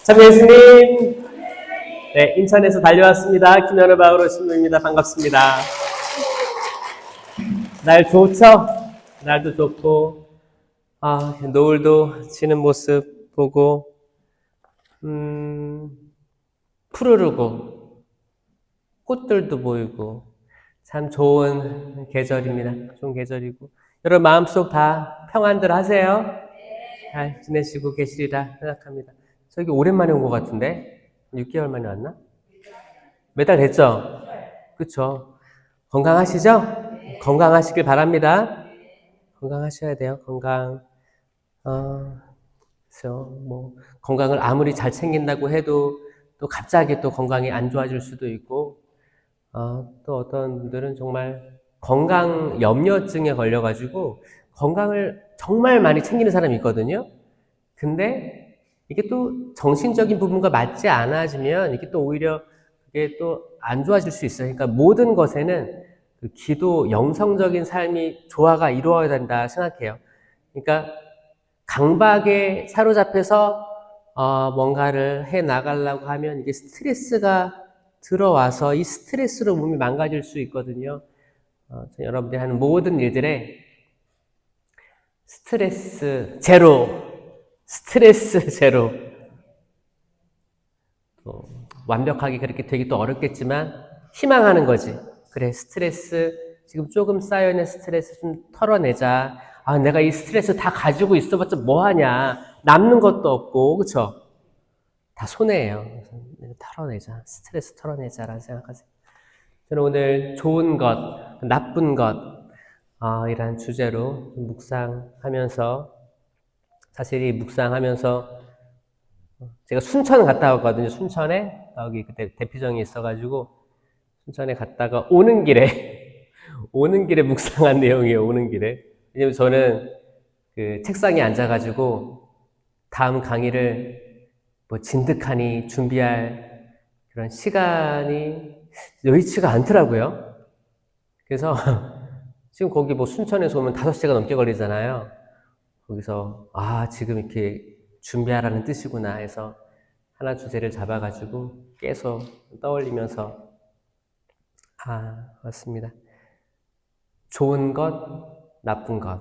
참 예수님, 네, 인천에서 달려왔습니다. 김현우 바우로 신부입니다. 반갑습니다. 날 좋죠? 날도 좋고, 노을도 지는 모습 보고, 푸르르고, 꽃들도 보이고, 참 좋은 계절입니다. 좋은 계절이고, 여러분 마음속 다 평안들 하세요. 잘 지내시고 계시리라 생각합니다. 저기 오랜만에 온 것 같은데? 6개월 만에 왔나? 몇 달 됐죠? 그쵸? 건강하시죠? 건강하시길 바랍니다. 건강하셔야 돼요. 그래서 건강을 아무리 잘 챙긴다고 해도 또 갑자기 또 건강이 안 좋아질 수도 있고, 또 어떤 분들은 정말 건강 염려증에 걸려가지고 건강을 정말 많이 챙기는 사람이 있거든요. 근데 이게 또 정신적인 부분과 맞지 않아지면 이게 또 오히려 그게 또 안 좋아질 수 있어요. 그러니까 모든 것에는 그 기도, 영성적인 삶이 조화가 이루어야 된다 생각해요. 그러니까 강박에 사로잡혀서 뭔가를 해 나가려고 하면 이게 스트레스가 들어와서 이 스트레스로 몸이 망가질 수 있거든요. 여러분들이 하는 모든 일들에 스트레스 제로, 스트레스 제로. 완벽하게 그렇게 되기 또 어렵겠지만 희망하는 거지. 그래, 스트레스 지금 조금 쌓여있는 스트레스 좀 털어내자. 내가 이 스트레스 다 가지고 있어봤자 뭐하냐. 남는 것도 없고, 그쵸? 다 손해예요. 그래서 털어내자. 스트레스 털어내자라는 생각하세요. 저는 오늘 좋은 것, 나쁜 것, 이란 주제로 묵상하면서, 사실 이 묵상하면서 제가 순천 갔다 왔거든요. 순천에 여기 그때 대피정이 있어가지고 순천에 갔다가 오는 길에 오는 길에 묵상한 내용이에요. 오는 길에. 왜냐면 저는 그 책상에 앉아가지고 다음 강의를 진득하니 준비할 그런 시간이 여의치가 않더라고요. 그래서 지금 거기 순천에서 오면 5시간 넘게 걸리잖아요. 거기서 지금 이렇게 준비하라는 뜻이구나 해서 하나 주제를 잡아가지고 계속 떠올리면서 맞습니다. 좋은 것, 나쁜 것,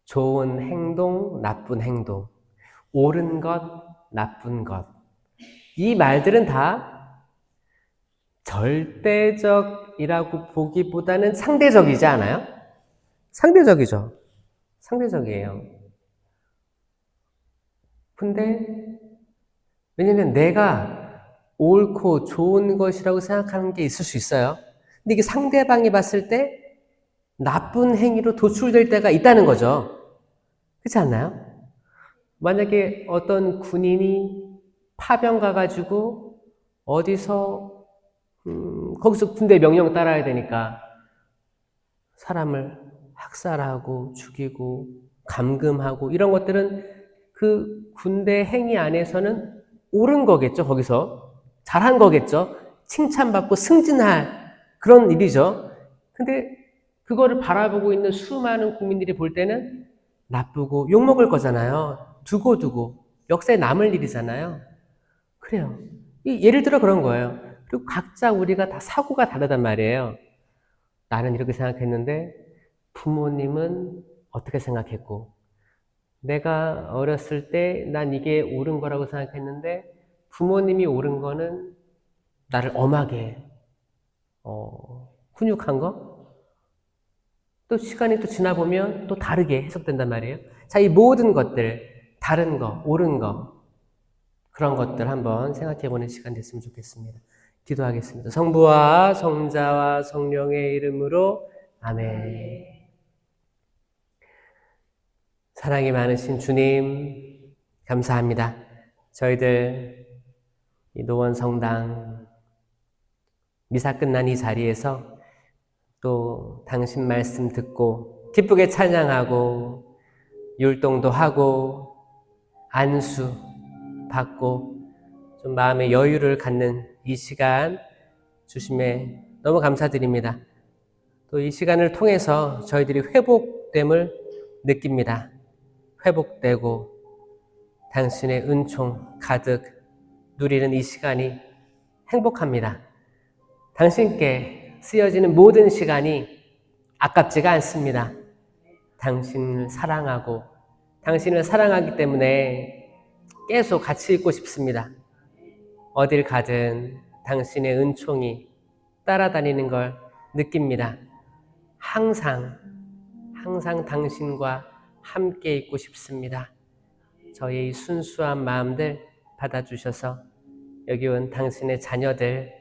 좋은 행동, 나쁜 행동, 옳은 것, 나쁜 것. 이 말들은 다 절대적이라고 보기보다는 상대적이지 않아요? 상대적이죠. 상대적이에요. 근데 왜냐면 내가 옳고 좋은 것이라고 생각하는 게 있을 수 있어요. 근데 이게 상대방이 봤을 때 나쁜 행위로 도출될 때가 있다는 거죠. 그렇지 않나요? 만약에 어떤 군인이 파병 가가지고 어디서 거기서 군대 명령 따라야 되니까 사람을 학살하고 죽이고 감금하고 이런 것들은 그 군대 행위 안에서는 옳은 거겠죠. 거기서 잘한 거겠죠. 칭찬받고 승진할 그런 일이죠. 근데 그거를 바라보고 있는 수많은 국민들이 볼 때는 나쁘고 욕먹을 거잖아요. 두고두고 역사에 남을 일이잖아요. 그래요. 예를 들어 그런 거예요. 그리고 각자 우리가 다 사고가 다르단 말이에요. 나는 이렇게 생각했는데 부모님은 어떻게 생각했고, 내가 어렸을 때 난 이게 옳은 거라고 생각했는데 부모님이 옳은 거는 나를 엄하게 훈육한 거? 또 시간이 또 지나보면 또 다르게 해석된단 말이에요. 자, 이 모든 것들, 다른 거, 옳은 거, 그런 것들 한번 생각해보는 시간 됐으면 좋겠습니다. 기도하겠습니다. 성부와 성자와 성령의 이름으로 아멘. 사랑이 많으신 주님, 감사합니다. 저희들 이 노원성당 미사 끝난 이 자리에서 또 당신 말씀 듣고 기쁘게 찬양하고 율동도 하고 안수 받고 좀 마음의 여유를 갖는 이 시간 주심에 너무 감사드립니다. 또 이 시간을 통해서 저희들이 회복됨을 느낍니다. 회복되고 당신의 은총 가득 누리는 이 시간이 행복합니다. 당신께 쓰여지는 모든 시간이 아깝지가 않습니다. 당신을 사랑하고 당신을 사랑하기 때문에 계속 같이 있고 싶습니다. 어딜 가든 당신의 은총이 따라다니는 걸 느낍니다. 항상 당신과 함께 있고 싶습니다. 저의 순수한 마음들 받아주셔서 여기 온 당신의 자녀들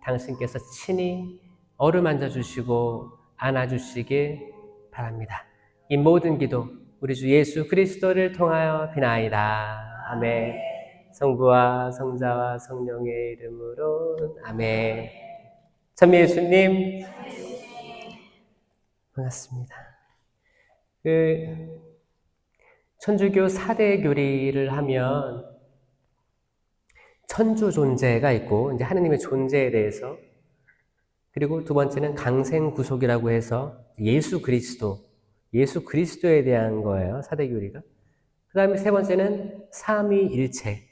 당신께서 친히 어루만져 주시고 안아주시길 바랍니다. 이 모든 기도 우리 주 예수 그리스도를 통하여 비나이다. 아멘. 성부와 성자와 성령의 이름으로 아멘. 참 예수님 반갑습니다. 천주교 4대 교리를 하면 천주 존재가 있고 이제 하느님의 존재에 대해서, 그리고 두 번째는 강생구속이라고 해서 예수 그리스도에 대한 거예요. 4대 교리가. 그 다음에 세 번째는 삼위일체.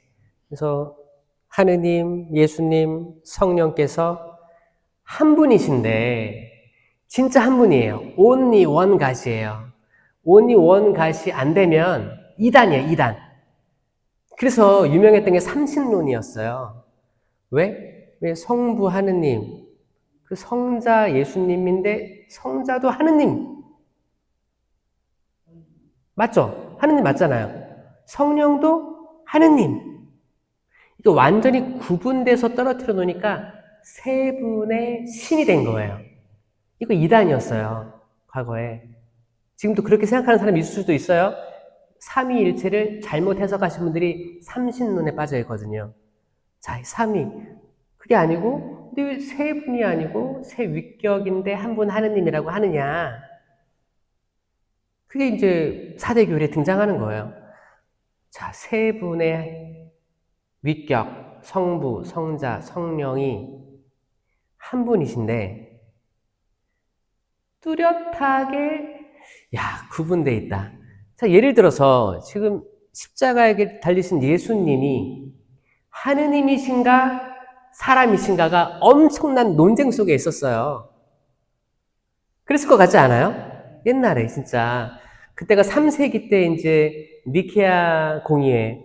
그래서 하느님, 예수님, 성령께서 한 분이신데 진짜 한 분이에요. only one God이에요. only one God이 안 되면 이단이에요, 이단. 그래서 유명했던 게 삼신론이었어요. 왜? 성부 하느님, 그 성자 예수님인데 성자도 하느님. 맞죠? 하느님 맞잖아요. 성령도 하느님. 이거 완전히 구분돼서 떨어뜨려 놓으니까 세 분의 신이 된 거예요. 이거 이단이었어요, 과거에. 지금도 그렇게 생각하는 사람이 있을 수도 있어요. 삼위일체를 잘못 해석하신 분들이 삼신론에 빠져 있거든요. 자, 삼위. 그게 아니고, 근데 왜 세 분이 아니고 세 위격인데 한 분 하느님이라고 하느냐. 그게 이제 4대 교리에 등장하는 거예요. 자, 세 분의 위격, 성부, 성자, 성령이 한 분이신데 뚜렷하게 구분되어 있다. 자, 예를 들어서 지금 십자가에 달리신 예수님이 하느님이신가 사람이신가가 엄청난 논쟁 속에 있었어요. 그랬을 것 같지 않아요? 옛날에 진짜 그때가 3세기 때 이제 니케아 공의회,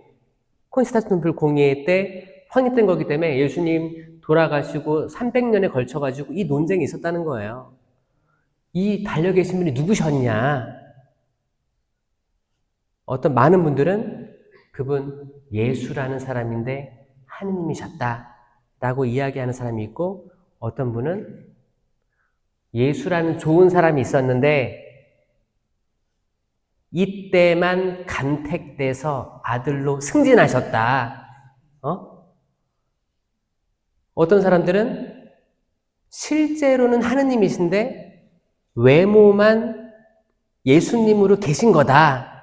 콘스탄티노플 공의회 때 확립된 거기 때문에 예수님 돌아가시고 300년에 걸쳐가지고 이 논쟁이 있었다는 거예요. 이 달려 계신 분이 누구셨냐? 어떤 많은 분들은 그분 예수라는 사람인데 하느님이셨다라고 이야기하는 사람이 있고, 어떤 분은 예수라는 좋은 사람이 있었는데 이때만 간택돼서 아들로 승진하셨다. 어떤 사람들은 실제로는 하느님이신데 외모만 예수님으로 계신 거다.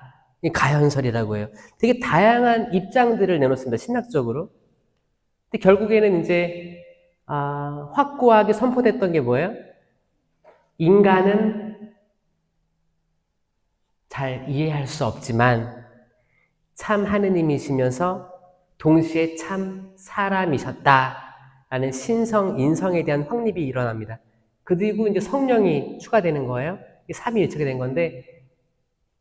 가현설이라고 해요. 되게 다양한 입장들을 내놓습니다, 신학적으로. 근데 결국에는 이제 확고하게 선포됐던 게 뭐예요? 인간은 잘 이해할 수 없지만 참 하느님이시면서 동시에 참 사람이셨다라는 신성, 인성에 대한 확립이 일어납니다. 그리고 이제 성령이 추가되는 거예요. 삼위일체가 된 건데,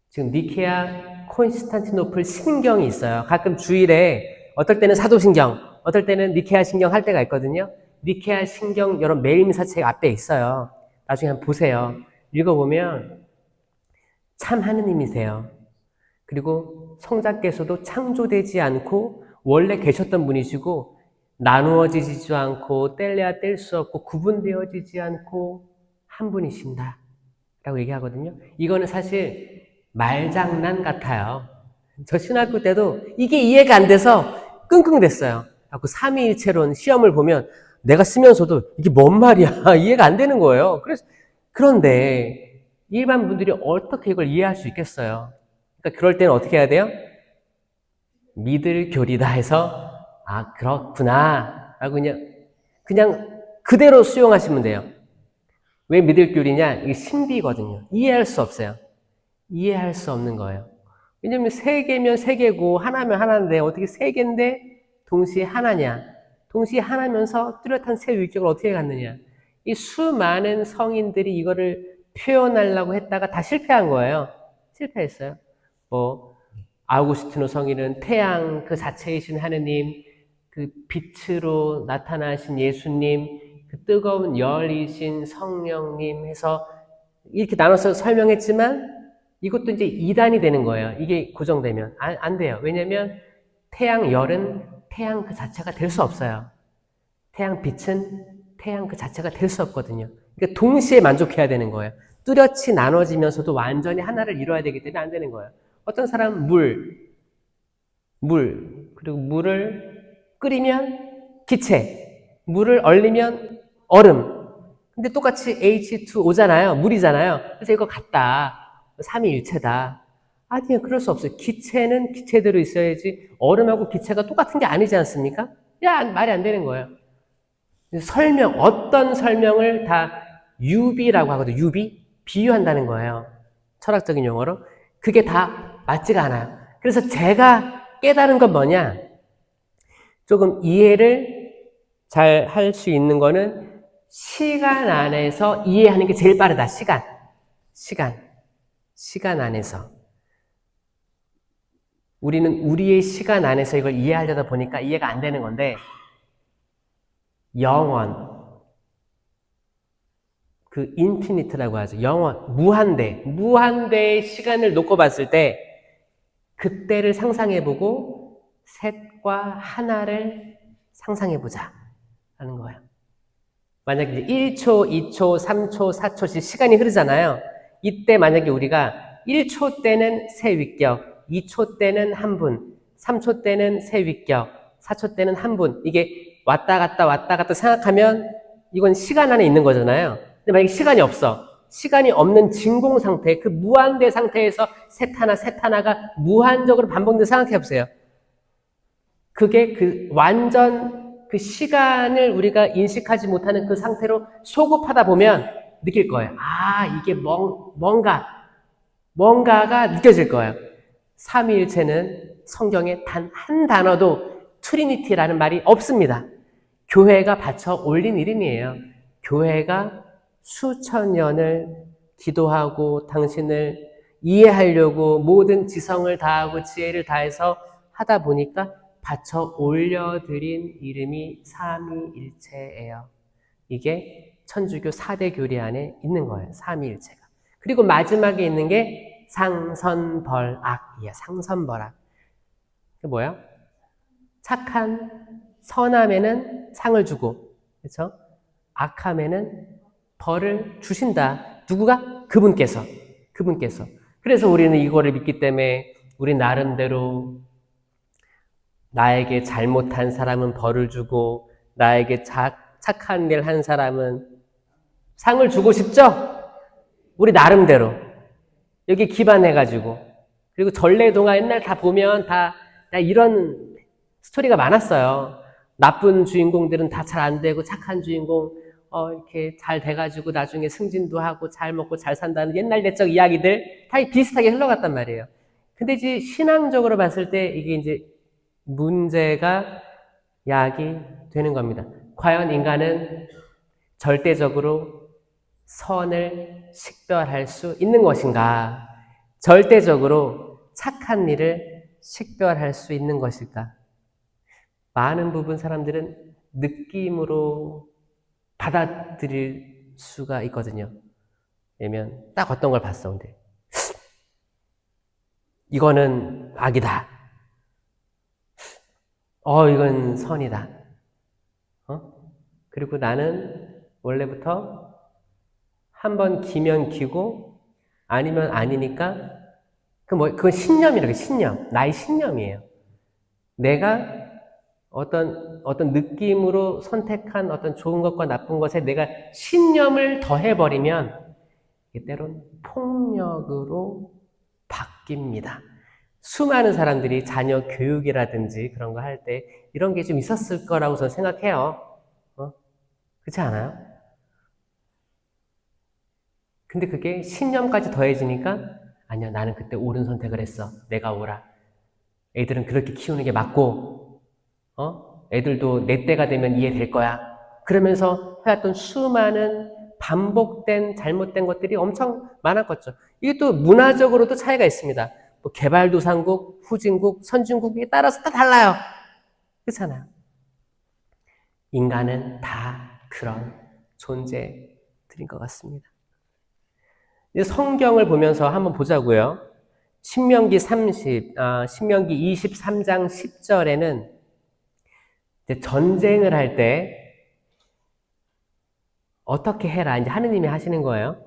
지금 니케아 콘스탄티노플 신경이 있어요. 가끔 주일에 어떨 때는 사도신경, 어떨 때는 니케아 신경 할 때가 있거든요. 니케아 신경 여러 매일미사책 앞에 있어요. 나중에 한번 보세요. 읽어보면 참 하느님이세요. 그리고 성자께서도 창조되지 않고 원래 계셨던 분이시고 나누어지지도 않고 뗄래야 뗄 수 없고 구분되어지지 않고 한 분이신다 라고 얘기하거든요. 이거는 사실 말장난 같아요. 저 신학교 때도 이게 이해가 안 돼서 끙끙댔어요. 그 삼위일체론 시험을 보면 내가 쓰면서도 이게 뭔 말이야 이해가 안 되는 거예요. 그런데 일반 분들이 어떻게 이걸 이해할 수 있겠어요? 그러니까 그럴 때는 어떻게 해야 돼요? 믿을 교리다 해서 그렇구나 라고 그냥 그대로 수용하시면 돼요. 왜 믿을 교리냐? 이게 신비거든요. 이해할 수 없어요. 이해할 수 없는 거예요. 왜냐면 세 개면 세 개고 하나면 하나인데 어떻게 세 개인데 동시에 하나냐? 동시에 하나면서 뚜렷한 세 위격을 어떻게 갖느냐? 이 수많은 성인들이 이거를 표현하려고 했다가 다 실패한 거예요. 실패했어요. 뭐 아우구스티노 성인은 태양 그 자체이신 하느님, 그 빛으로 나타나신 예수님, 그 뜨거운 열이신 성령님 해서 이렇게 나눠서 설명했지만 이것도 이제 이단이 되는 거예요. 이게 고정되면. 안 돼요. 왜냐면 태양 열은 태양 그 자체가 될 수 없어요. 태양 빛은 태양 그 자체가 될 수 없거든요. 그러니까 동시에 만족해야 되는 거예요. 뚜렷이 나눠지면서도 완전히 하나를 이뤄야 되기 때문에 안 되는 거예요. 어떤 사람은 그리고 물을 끓이면 기체, 물을 얼리면 얼음. 근데 똑같이 H2O잖아요. 물이잖아요. 그래서 이거 같다. 삼위일체다. 아니요, 그럴 수 없어요. 기체는 기체대로 있어야지 얼음하고 기체가 똑같은 게 아니지 않습니까? 야, 말이 안 되는 거예요. 어떤 설명을 다 유비라고 하거든요. 유비? 비유한다는 거예요. 철학적인 용어로. 그게 다 맞지가 않아요. 그래서 제가 깨달은 건 뭐냐? 조금 이해를 잘 할 수 있는 거는 시간 안에서 이해하는 게 제일 빠르다. 시간 안에서. 우리는 우리의 시간 안에서 이걸 이해하려다 보니까 이해가 안 되는 건데, 영원, 그 인피니트라고 하죠. 영원, 무한대의 시간을 놓고 봤을 때 그때를 상상해보고 셋과 하나를 상상해보자 하는 거예요. 만약에 이제 1초, 2초, 3초, 4초씩 시간이 흐르잖아요. 이때 만약에 우리가 1초 때는 세 위격, 2초 때는 한 분, 3초 때는 세 위격, 4초 때는 한 분. 이게 왔다 갔다 생각하면 이건 시간 안에 있는 거잖아요. 근데 만약에 시간이 없어. 시간이 없는 진공 상태, 그 무한대 상태에서 셋 하나가 무한적으로 반복돼서 생각해 보세요. 그게 그 완전 그 시간을 우리가 인식하지 못하는 그 상태로 소급하다 보면 느낄 거예요. 아, 이게 뭔가가 느껴질 거예요. 삼위일체는 성경에 단 한 단어도 트리니티라는 말이 없습니다. 교회가 바쳐 올린 이름이에요. 교회가 수천 년을 기도하고 당신을 이해하려고 모든 지성을 다하고 지혜를 다해서 하다 보니까 바쳐 올려드린 이름이 삼위일체예요. 이게 천주교 4대 교리 안에 있는 거예요. 삼위일체가. 그리고 마지막에 있는 게 상선벌악이에요. 상선벌악. 그게 뭐야? 착한 선함에는 상을 주고, 그렇죠? 악함에는 벌을 주신다. 누구가? 그분께서. 그래서 우리는 이거를 믿기 때문에 우리 나름대로 나에게 잘못한 사람은 벌을 주고 나에게 착한 일 한 사람은 상을 주고 싶죠? 우리 나름대로. 여기 기반해가지고. 그리고 전래동화 옛날 다 보면 다 이런 스토리가 많았어요. 나쁜 주인공들은 다 잘 안 되고 착한 주인공 이렇게 잘 돼가지고 나중에 승진도 하고 잘 먹고 잘 산다는 옛날 옛적 이야기들 다 비슷하게 흘러갔단 말이에요. 근데 이제 신앙적으로 봤을 때 이게 이제 문제가 야기 되는 겁니다. 과연 인간은 절대적으로 선을 식별할 수 있는 것인가? 절대적으로 착한 일을 식별할 수 있는 것일까? 많은 부분 사람들은 느낌으로 받아들일 수가 있거든요. 왜냐면 딱 어떤 걸 봤어. 근데 이거는 악이다. 이건 선이다. 그리고 나는 원래부터 한번 기면 기고 아니면 아니니까 그건 신념이라고. 신념. 나의 신념이에요. 내가 어떤 느낌으로 선택한 어떤 좋은 것과 나쁜 것에 내가 신념을 더해버리면 때론 폭력으로 바뀝니다. 수많은 사람들이 자녀 교육이라든지 그런 거 할 때 이런 게 좀 있었을 거라고 저는 생각해요. 그렇지 않아요? 근데 그게 신념까지 더해지니까 아니야, 나는 그때 옳은 선택을 했어. 내가 오라. 애들은 그렇게 키우는 게 맞고, 애들도 내 때가 되면 이해될 거야. 그러면서 해왔던 수많은 반복된 잘못된 것들이 엄청 많았겠죠. 이게 또 문화적으로도 차이가 있습니다. 뭐 개발도상국, 후진국, 선진국에 따라서 다 달라요. 그렇잖아요. 인간은 다 그런 존재들인 것 같습니다. 이제 성경을 보면서 한번 보자고요. 신명기 23장 10절에는 이제 전쟁을 할 때 어떻게 해라 이제 하느님이 하시는 거예요.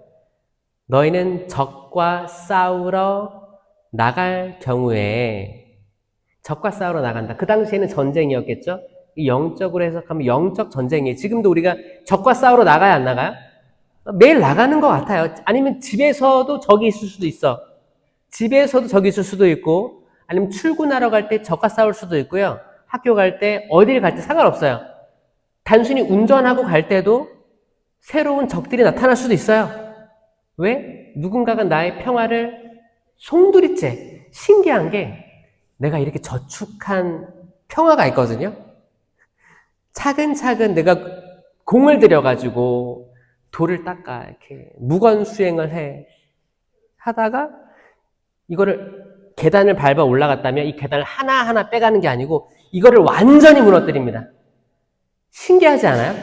너희는 적과 싸우러 나갈 경우에 적과 싸우러 나간다. 그 당시에는 전쟁이었겠죠. 영적으로 해석하면 영적 전쟁이에요. 지금도 우리가 적과 싸우러 나가야 안 나가요? 매일 나가는 것 같아요. 아니면 집에서도 적이 있을 수도 있어. 집에서도 적이 있을 수도 있고, 아니면 출근하러 갈 때 적과 싸울 수도 있고요. 학교 갈 때, 어딜 갈 때 상관없어요. 단순히 운전하고 갈 때도 새로운 적들이 나타날 수도 있어요. 왜? 누군가가 나의 평화를 송두리째. 신기한 게 내가 이렇게 저축한 평화가 있거든요. 차근차근 내가 공을 들여가지고 돌을 닦아 이렇게 무건수행을 해 하다가 이거를 계단을 밟아 올라갔다면 이 계단을 하나하나 빼가는 게 아니고 이거를 완전히 무너뜨립니다. 신기하지 않아요?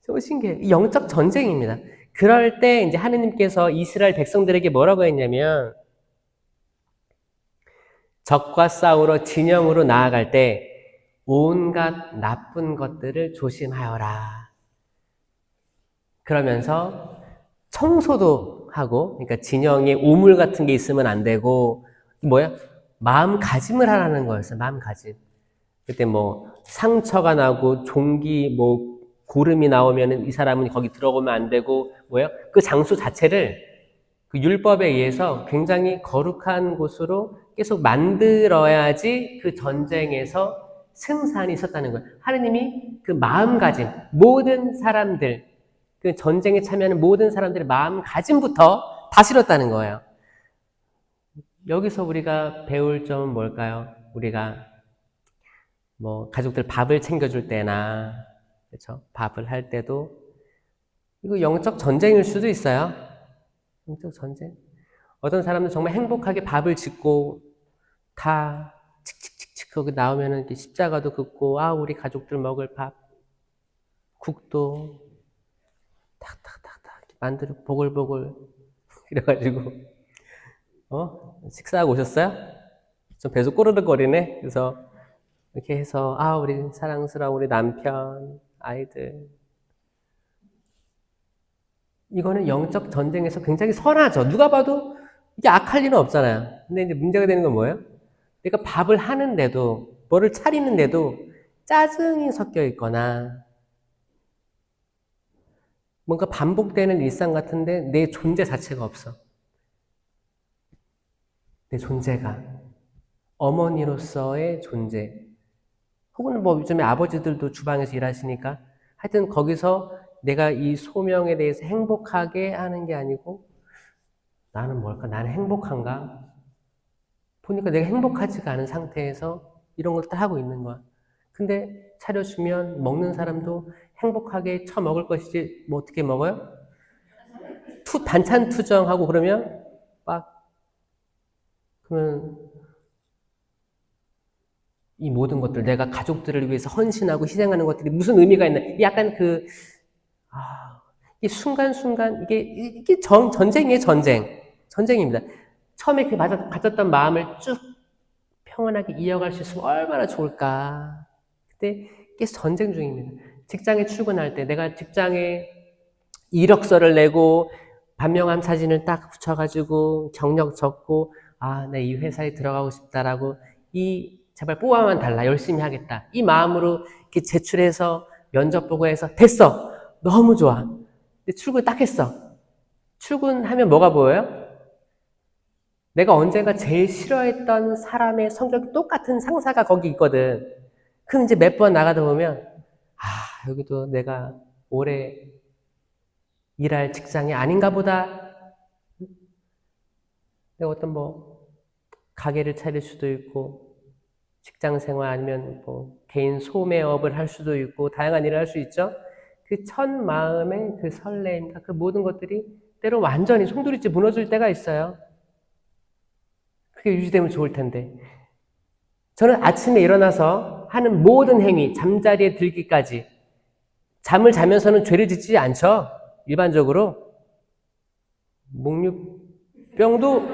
정말 신기해요. 영적 전쟁입니다. 그럴 때 이제 하느님께서 이스라엘 백성들에게 뭐라고 했냐면 적과 싸우러 진영으로 나아갈 때 온갖 나쁜 것들을 조심하여라. 그러면서 청소도 하고, 그러니까 진영에 오물 같은 게 있으면 안 되고, 뭐야? 마음가짐을 하라는 거였어요. 마음가짐. 그때 뭐 상처가 나고 종기 뭐 고름이 나오면은 이 사람은 거기 들어가면 안 되고, 뭐야? 그 장소 자체를 그 율법에 의해서 굉장히 거룩한 곳으로 계속 만들어야지 그 전쟁에서 승산이 있었다는 거예요. 하느님이 그 마음가짐, 모든 사람들, 그 전쟁에 참여하는 모든 사람들의 마음가짐부터 다스렸다는 거예요. 여기서 우리가 배울 점은 뭘까요? 우리가 뭐 가족들 밥을 챙겨줄 때나, 그렇죠? 밥을 할 때도 이거 영적 전쟁일 수도 있어요. 영적 전쟁. 어떤 사람은 정말 행복하게 밥을 짓고 다 칙칙칙칙 거기 나오면은 이렇게 십자가도 긋고 아 우리 가족들 먹을 밥 국도 탁탁탁탁 만들어 보글보글 이래가지고 식사하고 오셨어요? 좀 배도 꼬르륵거리네. 그래서 이렇게 해서 아 우리 사랑스러운 우리 남편 아이들 이거는 영적 전쟁에서 굉장히 선하죠. 누가 봐도 이게 악할 일은 없잖아요. 근데 이제 문제가 되는 건 뭐예요? 내가 밥을 하는데도, 뭐를 차리는데도 짜증이 섞여 있거나, 뭔가 반복되는 일상 같은데 내 존재 자체가 없어. 내 존재가. 어머니로서의 존재. 혹은 뭐 요즘에 아버지들도 주방에서 일하시니까 하여튼 거기서 내가 이 소명에 대해서 행복하게 하는 게 아니고 나는 뭘까? 나는 행복한가? 보니까 내가 행복하지가 않은 상태에서 이런 걸 다 하고 있는 거야. 근데 차려주면 먹는 사람도 행복하게 처먹을 것이지 뭐 어떻게 먹어요? 반찬 투정하고 그러면 막 그러면 이 모든 것들 내가 가족들을 위해서 헌신하고 희생하는 것들이 무슨 의미가 있나? 약간 이 순간순간 이게 전쟁이에요, 전쟁입니다. 처음에 그 가졌던 마음을 쭉 평온하게 이어갈 수 있으면 얼마나 좋을까. 그때 이게 전쟁 중입니다. 직장에 출근할 때 내가 직장에 이력서를 내고 반명함 사진을 딱 붙여가지고 경력 적고 아, 내 이 회사에 들어가고 싶다라고 제발 뽑아만 달라 열심히 하겠다 이 마음으로 이렇게 제출해서 면접 보고 해서 됐어 너무 좋아. 근데 출근 딱 했어. 출근하면 뭐가 보여요? 내가 언젠가 제일 싫어했던 사람의 성격이 똑같은 상사가 거기 있거든. 그럼 이제 몇 번 나가다 보면 여기도 내가 오래 일할 직장이 아닌가 보다. 내가 어떤 가게를 차릴 수도 있고, 직장 생활 아니면 개인 소매업을 할 수도 있고, 다양한 일을 할 수 있죠? 그 첫 마음의 그 설레임과 그 모든 것들이 때로 완전히 송두리째 무너질 때가 있어요. 그게 유지되면 좋을 텐데. 저는 아침에 일어나서 하는 모든 행위, 잠자리에 들기까지, 잠을 자면서는 죄를 짓지 않죠? 일반적으로. 목류병도,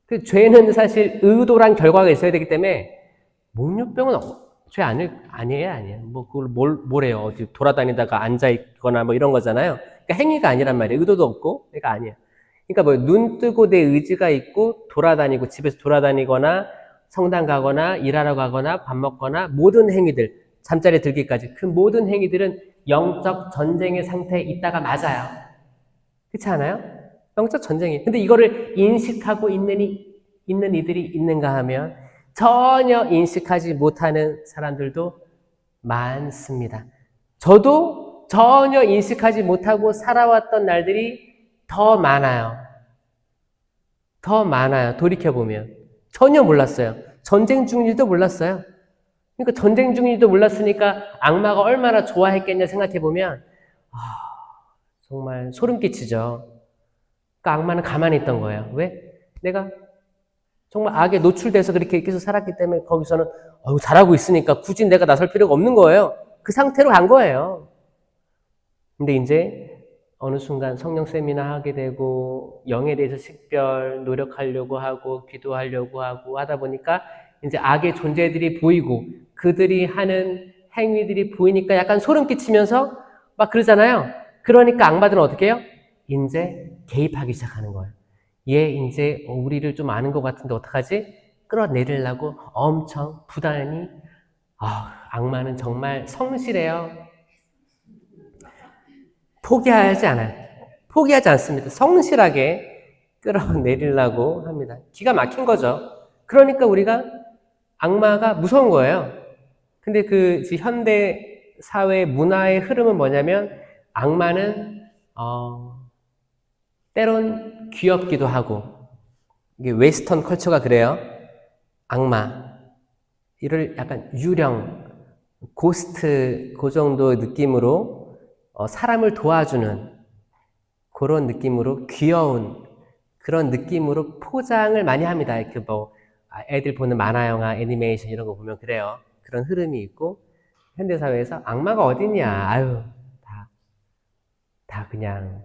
그 죄는 사실 의도란 결과가 있어야 되기 때문에, 목류병은 죄 아니에요. 그걸 뭐래요? 어디 돌아다니다가 앉아있거나 이런 거잖아요. 그러니까 행위가 아니란 말이에요. 의도도 없고, 그러니까 아니에요. 그러니까 눈 뜨고 내 의지가 있고, 돌아다니고, 집에서 돌아다니거나, 성당 가거나, 일하러 가거나, 밥 먹거나, 모든 행위들, 잠자리에 들기까지, 그 모든 행위들은 영적 전쟁의 상태에 있다가 맞아요. 그렇지 않아요? 영적 전쟁이. 근데 이거를 인식하고 있는 이들이 있는가 하면 전혀 인식하지 못하는 사람들도 많습니다. 저도 전혀 인식하지 못하고 살아왔던 날들이 더 많아요. 더 많아요. 돌이켜보면. 전혀 몰랐어요. 전쟁 중인지도 몰랐어요. 그러니까 전쟁 중인지도 몰랐으니까 악마가 얼마나 좋아했겠냐 생각해보면 정말 소름 끼치죠. 그러니까 악마는 가만히 있던 거예요. 왜? 내가 정말 악에 노출돼서 그렇게 계속 살았기 때문에 거기서는 잘하고 있으니까 굳이 내가 나설 필요가 없는 거예요. 그 상태로 간 거예요. 근데 이제 어느 순간 성령 세미나 하게 되고 영에 대해서 식별 노력하려고 하고 기도하려고 하고 하다 보니까 이제 악의 존재들이 보이고 그들이 하는 행위들이 보이니까 약간 소름 끼치면서 막 그러잖아요. 그러니까 악마들은 어떻게 해요? 이제 개입하기 시작하는 거예요. 얘 이제 우리를 좀 아는 것 같은데 어떡하지? 끌어내리려고 엄청 부단히 악마는 정말 성실해요. 포기하지 않아요. 포기하지 않습니다. 성실하게 끌어내리려고 합니다. 기가 막힌 거죠. 그러니까 우리가 악마가 무서운 거예요. 근데 그 현대 사회 문화의 흐름은 뭐냐면 악마는 때론 귀엽기도 하고 이게 웨스턴 컬처가 그래요. 악마 이를 약간 유령, 고스트 그 정도 느낌으로 사람을 도와주는 그런 느낌으로 귀여운 그런 느낌으로 포장을 많이 합니다. 애들 보는 만화 영화, 애니메이션 이런 거 보면 그래요. 그런 흐름이 있고 현대사회에서 악마가 어딨냐? 아유, 다 그냥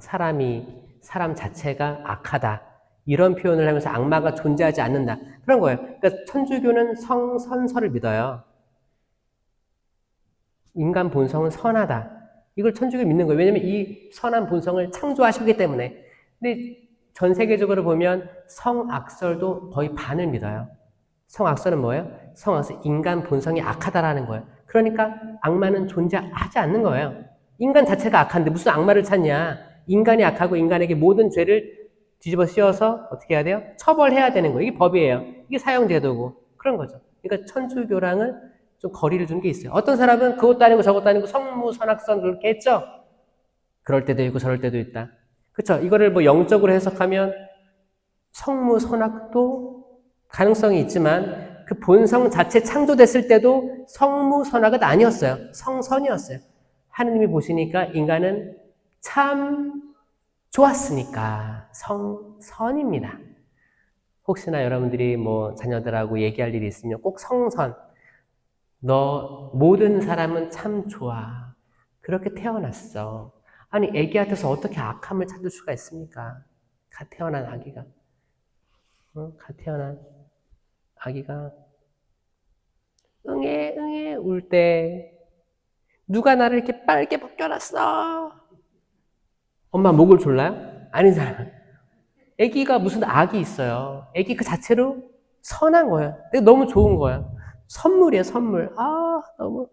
사람 자체가 악하다. 이런 표현을 하면서 악마가 존재하지 않는다. 그런 거예요. 그러니까 천주교는 성선설을 믿어요. 인간 본성은 선하다. 이걸 천주교 믿는 거예요. 왜냐면 이 선한 본성을 창조하시기 때문에. 근데 전 세계적으로 보면 성악설도 거의 반을 믿어요. 성악설은 뭐예요? 성악설, 인간 본성이 악하다라는 거예요. 그러니까 악마는 존재하지 않는 거예요. 인간 자체가 악한데 무슨 악마를 찾냐? 인간이 악하고 인간에게 모든 죄를 뒤집어 씌워서 어떻게 해야 돼요? 처벌해야 되는 거예요. 이게 법이에요. 이게 사형제도고 그런 거죠. 그러니까 천주교랑은 좀 거리를 두는 게 있어요. 어떤 사람은 그것도 아니고 저것도 아니고 성무선악선 그렇게 했죠. 그럴 때도 있고 저럴 때도 있다. 그렇죠? 이거를 영적으로 해석하면 성무선악도 가능성이 있지만 그 본성 자체 창조됐을 때도 성무선악은 아니었어요. 성선이었어요. 하느님이 보시니까 인간은 참 좋았으니까 성선입니다. 혹시나 여러분들이 자녀들하고 얘기할 일이 있으면 꼭 성선. 너 모든 사람은 참 좋아. 그렇게 태어났어. 아니 애기한테서 어떻게 악함을 찾을 수가 있습니까? 갓 태어난 아기가. 갓 태어난 아기가 응애 울 때 누가 나를 이렇게 빨개 벗겨놨어? 엄마 목을 졸라요? 아니잖아. 아기가 무슨 악이 있어요. 아기 그 자체로 선한 거예요. 너무 좋은 거예요. 선물이에요, 선물. 너무.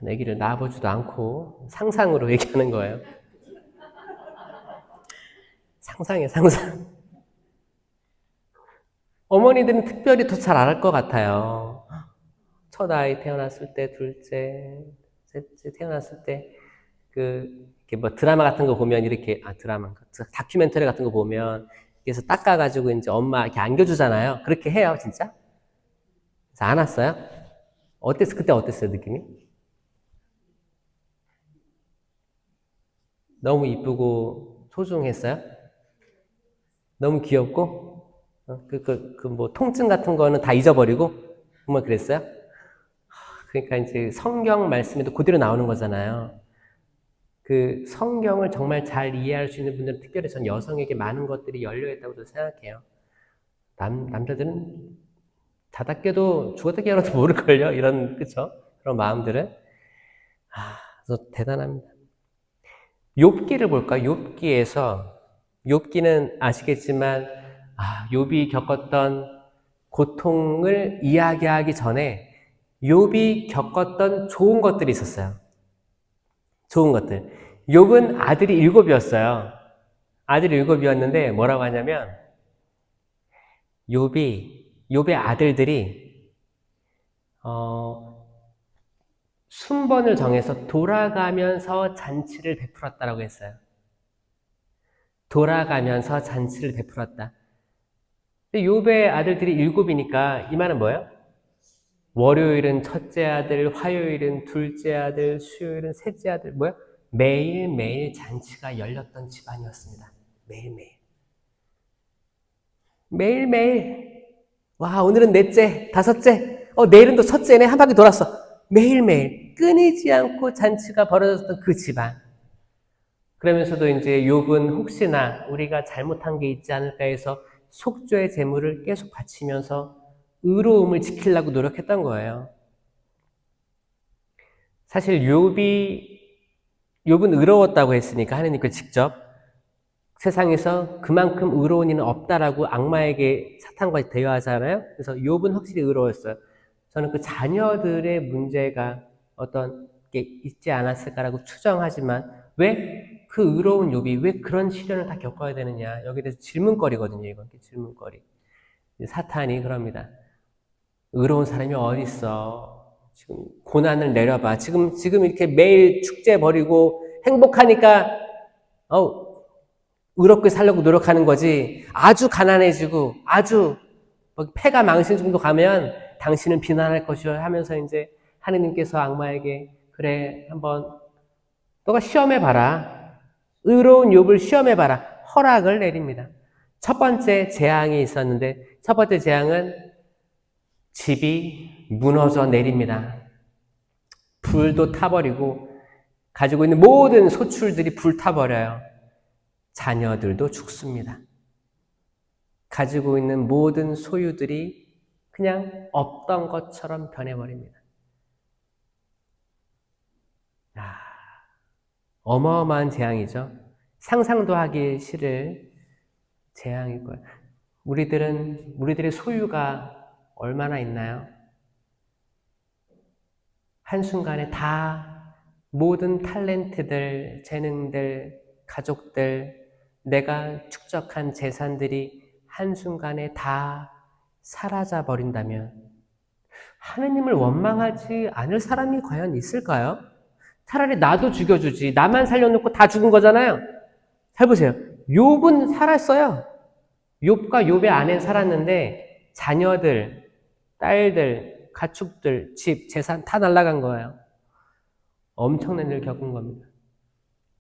아기를 낳아보지도 않고 상상으로 얘기하는 거예요. 상상이에요, 상상. 어머니들은 특별히 더 잘 알 것 같아요. 첫 아이 태어났을 때, 둘째, 셋째 태어났을 때, 이렇게 뭐 드라마 같은 거 보면 이렇게, 다큐멘터리 같은 거 보면, 그래서 닦아가지고 이제 엄마 이렇게 안겨주잖아요. 그렇게 해요, 진짜? 그래서 안았어요? 그때 어땠어요, 느낌이? 너무 이쁘고 소중했어요? 너무 귀엽고? 뭐, 통증 같은 거는 다 잊어버리고? 정말 그랬어요? 그러니까 이제 성경 말씀에도 그대로 나오는 거잖아요. 그 성경을 정말 잘 이해할 수 있는 분들은 특별히 전 여성에게 많은 것들이 열려있다고 생각해요. 남자들은 자다 깨도 죽었다 깨어나도 모를걸요? 그쵸? 그런 마음들은. 그래서 대단합니다. 욥기를 볼까? 욥기는 아시겠지만, 욥이 겪었던 고통을 이야기하기 전에 욥이 겪었던 좋은 것들이 있었어요. 좋은 것들. 욥은 아들이 7이었어요. 아들이 7이었는데 뭐라고 하냐면 욥의 아들들이 순번을 정해서 돌아가면서 잔치를 베풀었다라고 했어요. 돌아가면서 잔치를 베풀었다. 욥의 아들들이 7이니까 이 말은 뭐예요? 월요일은 첫째 아들, 화요일은 둘째 아들, 수요일은 셋째 아들, 뭐야? 매일매일 잔치가 열렸던 집안이었습니다. 매일매일. 매일매일. 와, 오늘은 넷째, 다섯째, 내일은 또 첫째네, 한 바퀴 돌았어. 매일매일 끊이지 않고 잔치가 벌어졌던 그 집안. 그러면서도 이제 욥은 혹시나 우리가 잘못한 게 있지 않을까 해서 속죄의 제물을 계속 바치면서 의로움을 지키려고 노력했던 거예요. 사실 욥은 의로웠다고 했으니까 하느님께 직접 세상에서 그만큼 의로운 이는 없다라고 악마에게 사탄과 대화하잖아요. 그래서 욥은 확실히 의로웠어요. 저는 그 자녀들의 문제가 어떤 게 있지 않았을까라고 추정하지만 왜 그 의로운 욥이 왜 그런 시련을 다 겪어야 되느냐, 여기에 대해서 질문거리거든요. 이건 질문거리. 사탄이 그럽니다. 의로운 사람이 어디 있어? 지금 고난을 내려봐. 지금 이렇게 매일 축제 벌이고 행복하니까 의롭게 살려고 노력하는 거지. 아주 가난해지고 아주 폐가 망신 정도 가면 당신은 비난할 것이요 하면서 이제 하느님께서 악마에게 그래 한번 너가 시험해봐라. 의로운 욥을 시험해봐라. 허락을 내립니다. 첫 번째 재앙이 있었는데 첫 번째 재앙은 집이 무너져 내립니다. 불도 타버리고 가지고 있는 모든 소출들이 불타버려요. 자녀들도 죽습니다. 가지고 있는 모든 소유들이 그냥 없던 것처럼 변해버립니다. 어마어마한 재앙이죠. 상상도 하기 싫을 재앙일 거예요. 우리들의 소유가 얼마나 있나요? 한순간에 다 모든 탤런트들, 재능들, 가족들, 내가 축적한 재산들이 한순간에 다 사라져 버린다면 하느님을 원망하지 않을 사람이 과연 있을까요? 차라리 나도 죽여주지. 나만 살려놓고 다 죽은 거잖아요. 잘 보세요. 욥은 살았어요. 욥과 욥의 아내는 살았는데 자녀들, 딸들, 가축들, 집, 재산 다 날아간 거예요. 엄청난 일을 겪은 겁니다.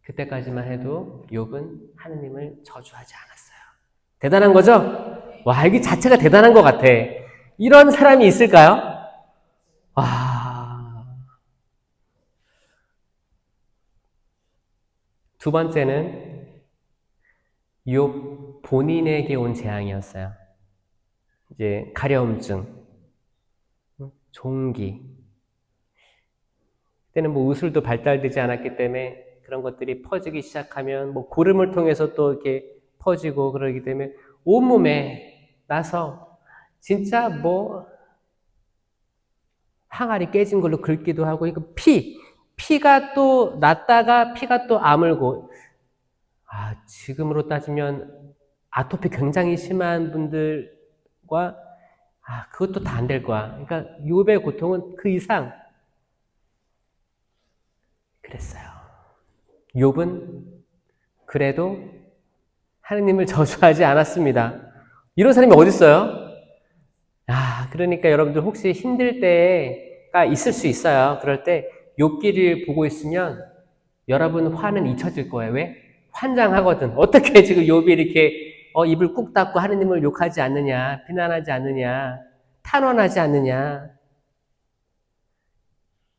그때까지만 해도 욥은 하느님을 저주하지 않았어요. 대단한 거죠? 와, 이게 자체가 대단한 것 같아. 이런 사람이 있을까요? 와. 두 번째는 욥 본인에게 온 재앙이었어요. 이제 가려움증, 종기. 그때는 뭐 의술도 발달되지 않았기 때문에 그런 것들이 퍼지기 시작하면 뭐 고름을 통해서 또 이렇게 퍼지고 그러기 때문에 온몸에 나서 진짜 뭐 항아리 깨진 걸로 긁기도 하고 피가 또 났다가 피가 또 아물고 지금으로 따지면 아토피 굉장히 심한 분들과 그것도 다 안 될 거야. 그러니까 욥의 고통은 그 이상 그랬어요. 욥은 그래도 하느님을 저주하지 않았습니다. 이런 사람이 어디 있어요? 그러니까 여러분들 혹시 힘들 때가 있을 수 있어요. 그럴 때 욥기를 보고 있으면 여러분 화는 잊혀질 거예요. 왜? 환장하거든. 어떻게 지금 욥이 이렇게 입을 꾹 닫고 하느님을 욕하지 않느냐, 비난하지 않느냐, 탄원하지 않느냐.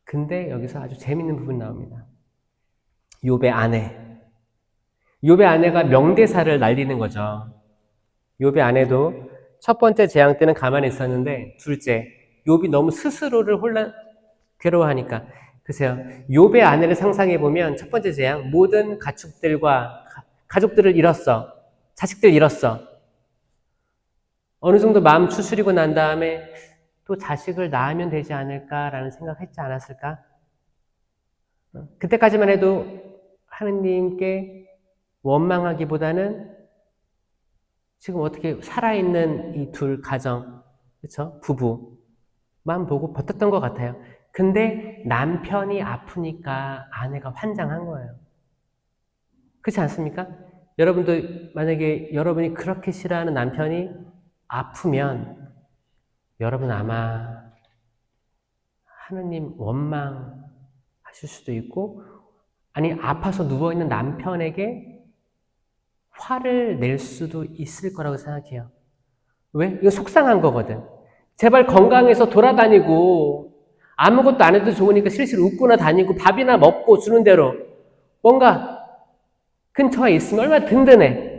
근데 여기서 아주 재밌는 부분이 나옵니다. 욥의 아내. 욥의 아내가 명대사를 날리는 거죠. 욥의 아내도 첫 번째 재앙 때는 가만히 있었는데 둘째, 욥이 너무 스스로를 괴로워하니까. 글쎄요, 욥의 아내를 상상해 보면 첫 번째 재앙, 모든 가축들과 가족들을 잃었어. 자식들 잃었어. 어느 정도 마음 추스리고 난 다음에 또 자식을 낳으면 되지 않을까라는 생각했지 않았을까? 그때까지만 해도 하느님께 원망하기보다는 지금 어떻게 살아있는 이 둘 가정, 그렇죠? 부부만 보고 버텼던 것 같아요. 근데 남편이 아프니까 아내가 환장한 거예요. 그렇지 않습니까? 여러분도 만약에 여러분이 그렇게 싫어하는 남편이 아프면 여러분 아마 하느님 원망하실 수도 있고, 아니 아파서 누워있는 남편에게 화를 낼 수도 있을 거라고 생각해요. 왜? 이거 속상한 거거든. 제발 건강해서 돌아다니고 아무것도 안 해도 좋으니까 실실 웃고나 다니고 밥이나 먹고 주는 대로 뭔가 근처에 있으면 얼마나 든든해.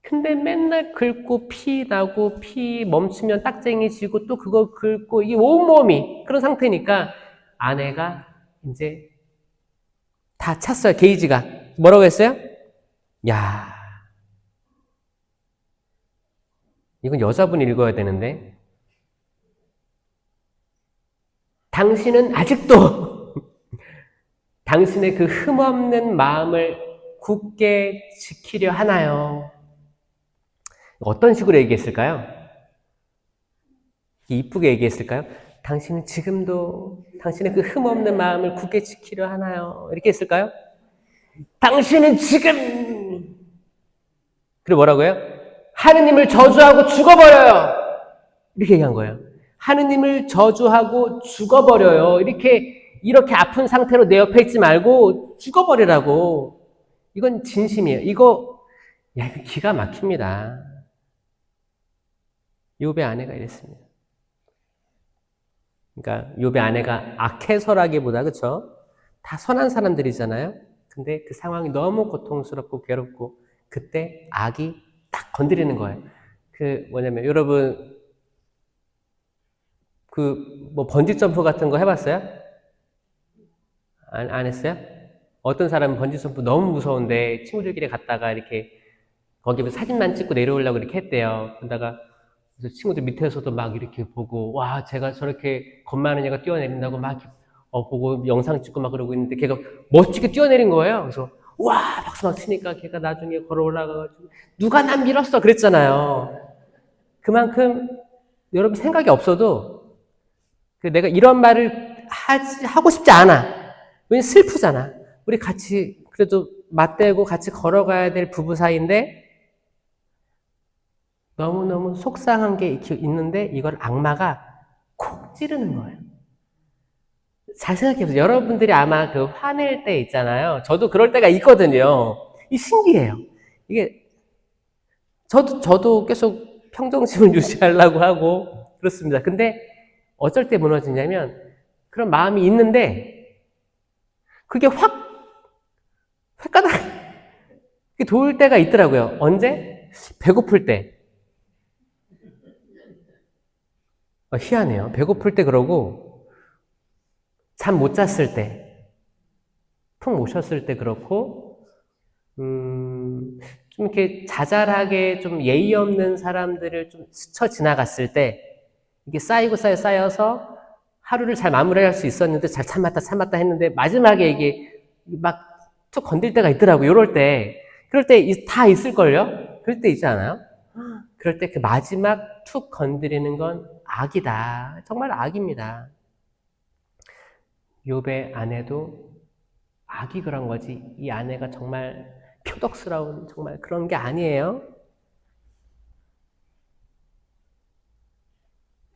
근데 맨날 긁고 피 나고 피 멈추면 딱쟁이 지고 또 그거 긁고 이게 온몸이 그런 상태니까 아내가 이제 다 찼어요. 게이지가. 뭐라고 했어요? 야, 이건 여자분이 읽어야 되는데 당신은 아직도 당신의 그 흠없는 마음을 굳게 지키려 하나요? 어떤 식으로 얘기했을까요? 이쁘게 얘기했을까요? 당신은 지금도 당신의 그 흠없는 마음을 굳게 지키려 하나요? 이렇게 했을까요? 당신은 지금 그리고 뭐라고요? 하느님을 저주하고 죽어버려요. 이렇게 얘기한 거예요. 하느님을 저주하고 죽어버려요. 이렇게 아픈 상태로 내 옆에 있지 말고 죽어버리라고. 이건 진심이에요. 이거 기가 막힙니다. 욥의 아내가 이랬습니다. 그러니까 욥의 아내가 악해서라기보다 그렇죠? 다 선한 사람들이잖아요. 근데 그 상황이 너무 고통스럽고 괴롭고 그때 악이 딱 건드리는 거예요. 뭐냐면 여러분 번지 점프 같은 거 해봤어요? 안 했어요? 어떤 사람은 번지 점프 너무 무서운데 친구들끼리 갔다가 이렇게 거기 사진만 찍고 내려오려고 이렇게 했대요. 그러다가 친구들 밑에서도 막 이렇게 보고 와 제가 저렇게 겁 많은 애가 뛰어내린다고 막 보고 영상 찍고 막 그러고 있는데 걔가 멋지게 뛰어내린 거예요. 그래서 와 박수 막 치니까 걔가 나중에 걸어 올라가가지고 누가 난 밀었어 그랬잖아요. 그만큼 여러분 생각이 없어도 내가 이런 말을 하고 싶지 않아. 왜냐면 슬프잖아. 우리 같이 그래도 맞대고 같이 걸어가야 될 부부 사이인데 너무너무 속상한 게 있는데 이걸 악마가 콕 찌르는 거예요. 잘 생각해보세요. 여러분들이 아마 화낼 때 있잖아요. 저도 그럴 때가 있거든요. 신기해요. 이게 저도 계속 평정심을 유지하려고 하고 그렇습니다. 근데 어쩔 때 무너지냐면 그런 마음이 있는데 그게 획가닥 돌 때가 있더라고요. 언제? 배고플 때. 희한해요. 배고플 때 그러고 잠 못 잤을 때, 푹 못 쉬었을 때 그렇고 좀 이렇게 자잘하게 좀 예의 없는 사람들을 좀 스쳐 지나갔을 때 이게 쌓여서 하루를 잘 마무리할 수 있었는데 잘 참았다 했는데 마지막에 이게 막 툭 건들 때가 있더라고요. 그럴 때 다 있을걸요? 그럴 때 있지 않아요? 그럴 때 그 마지막 툭 건드리는 건 악이다. 정말 악입니다. 욥의 아내도 악이 그런 거지 이 아내가 정말 표독스러운 정말 그런 게 아니에요.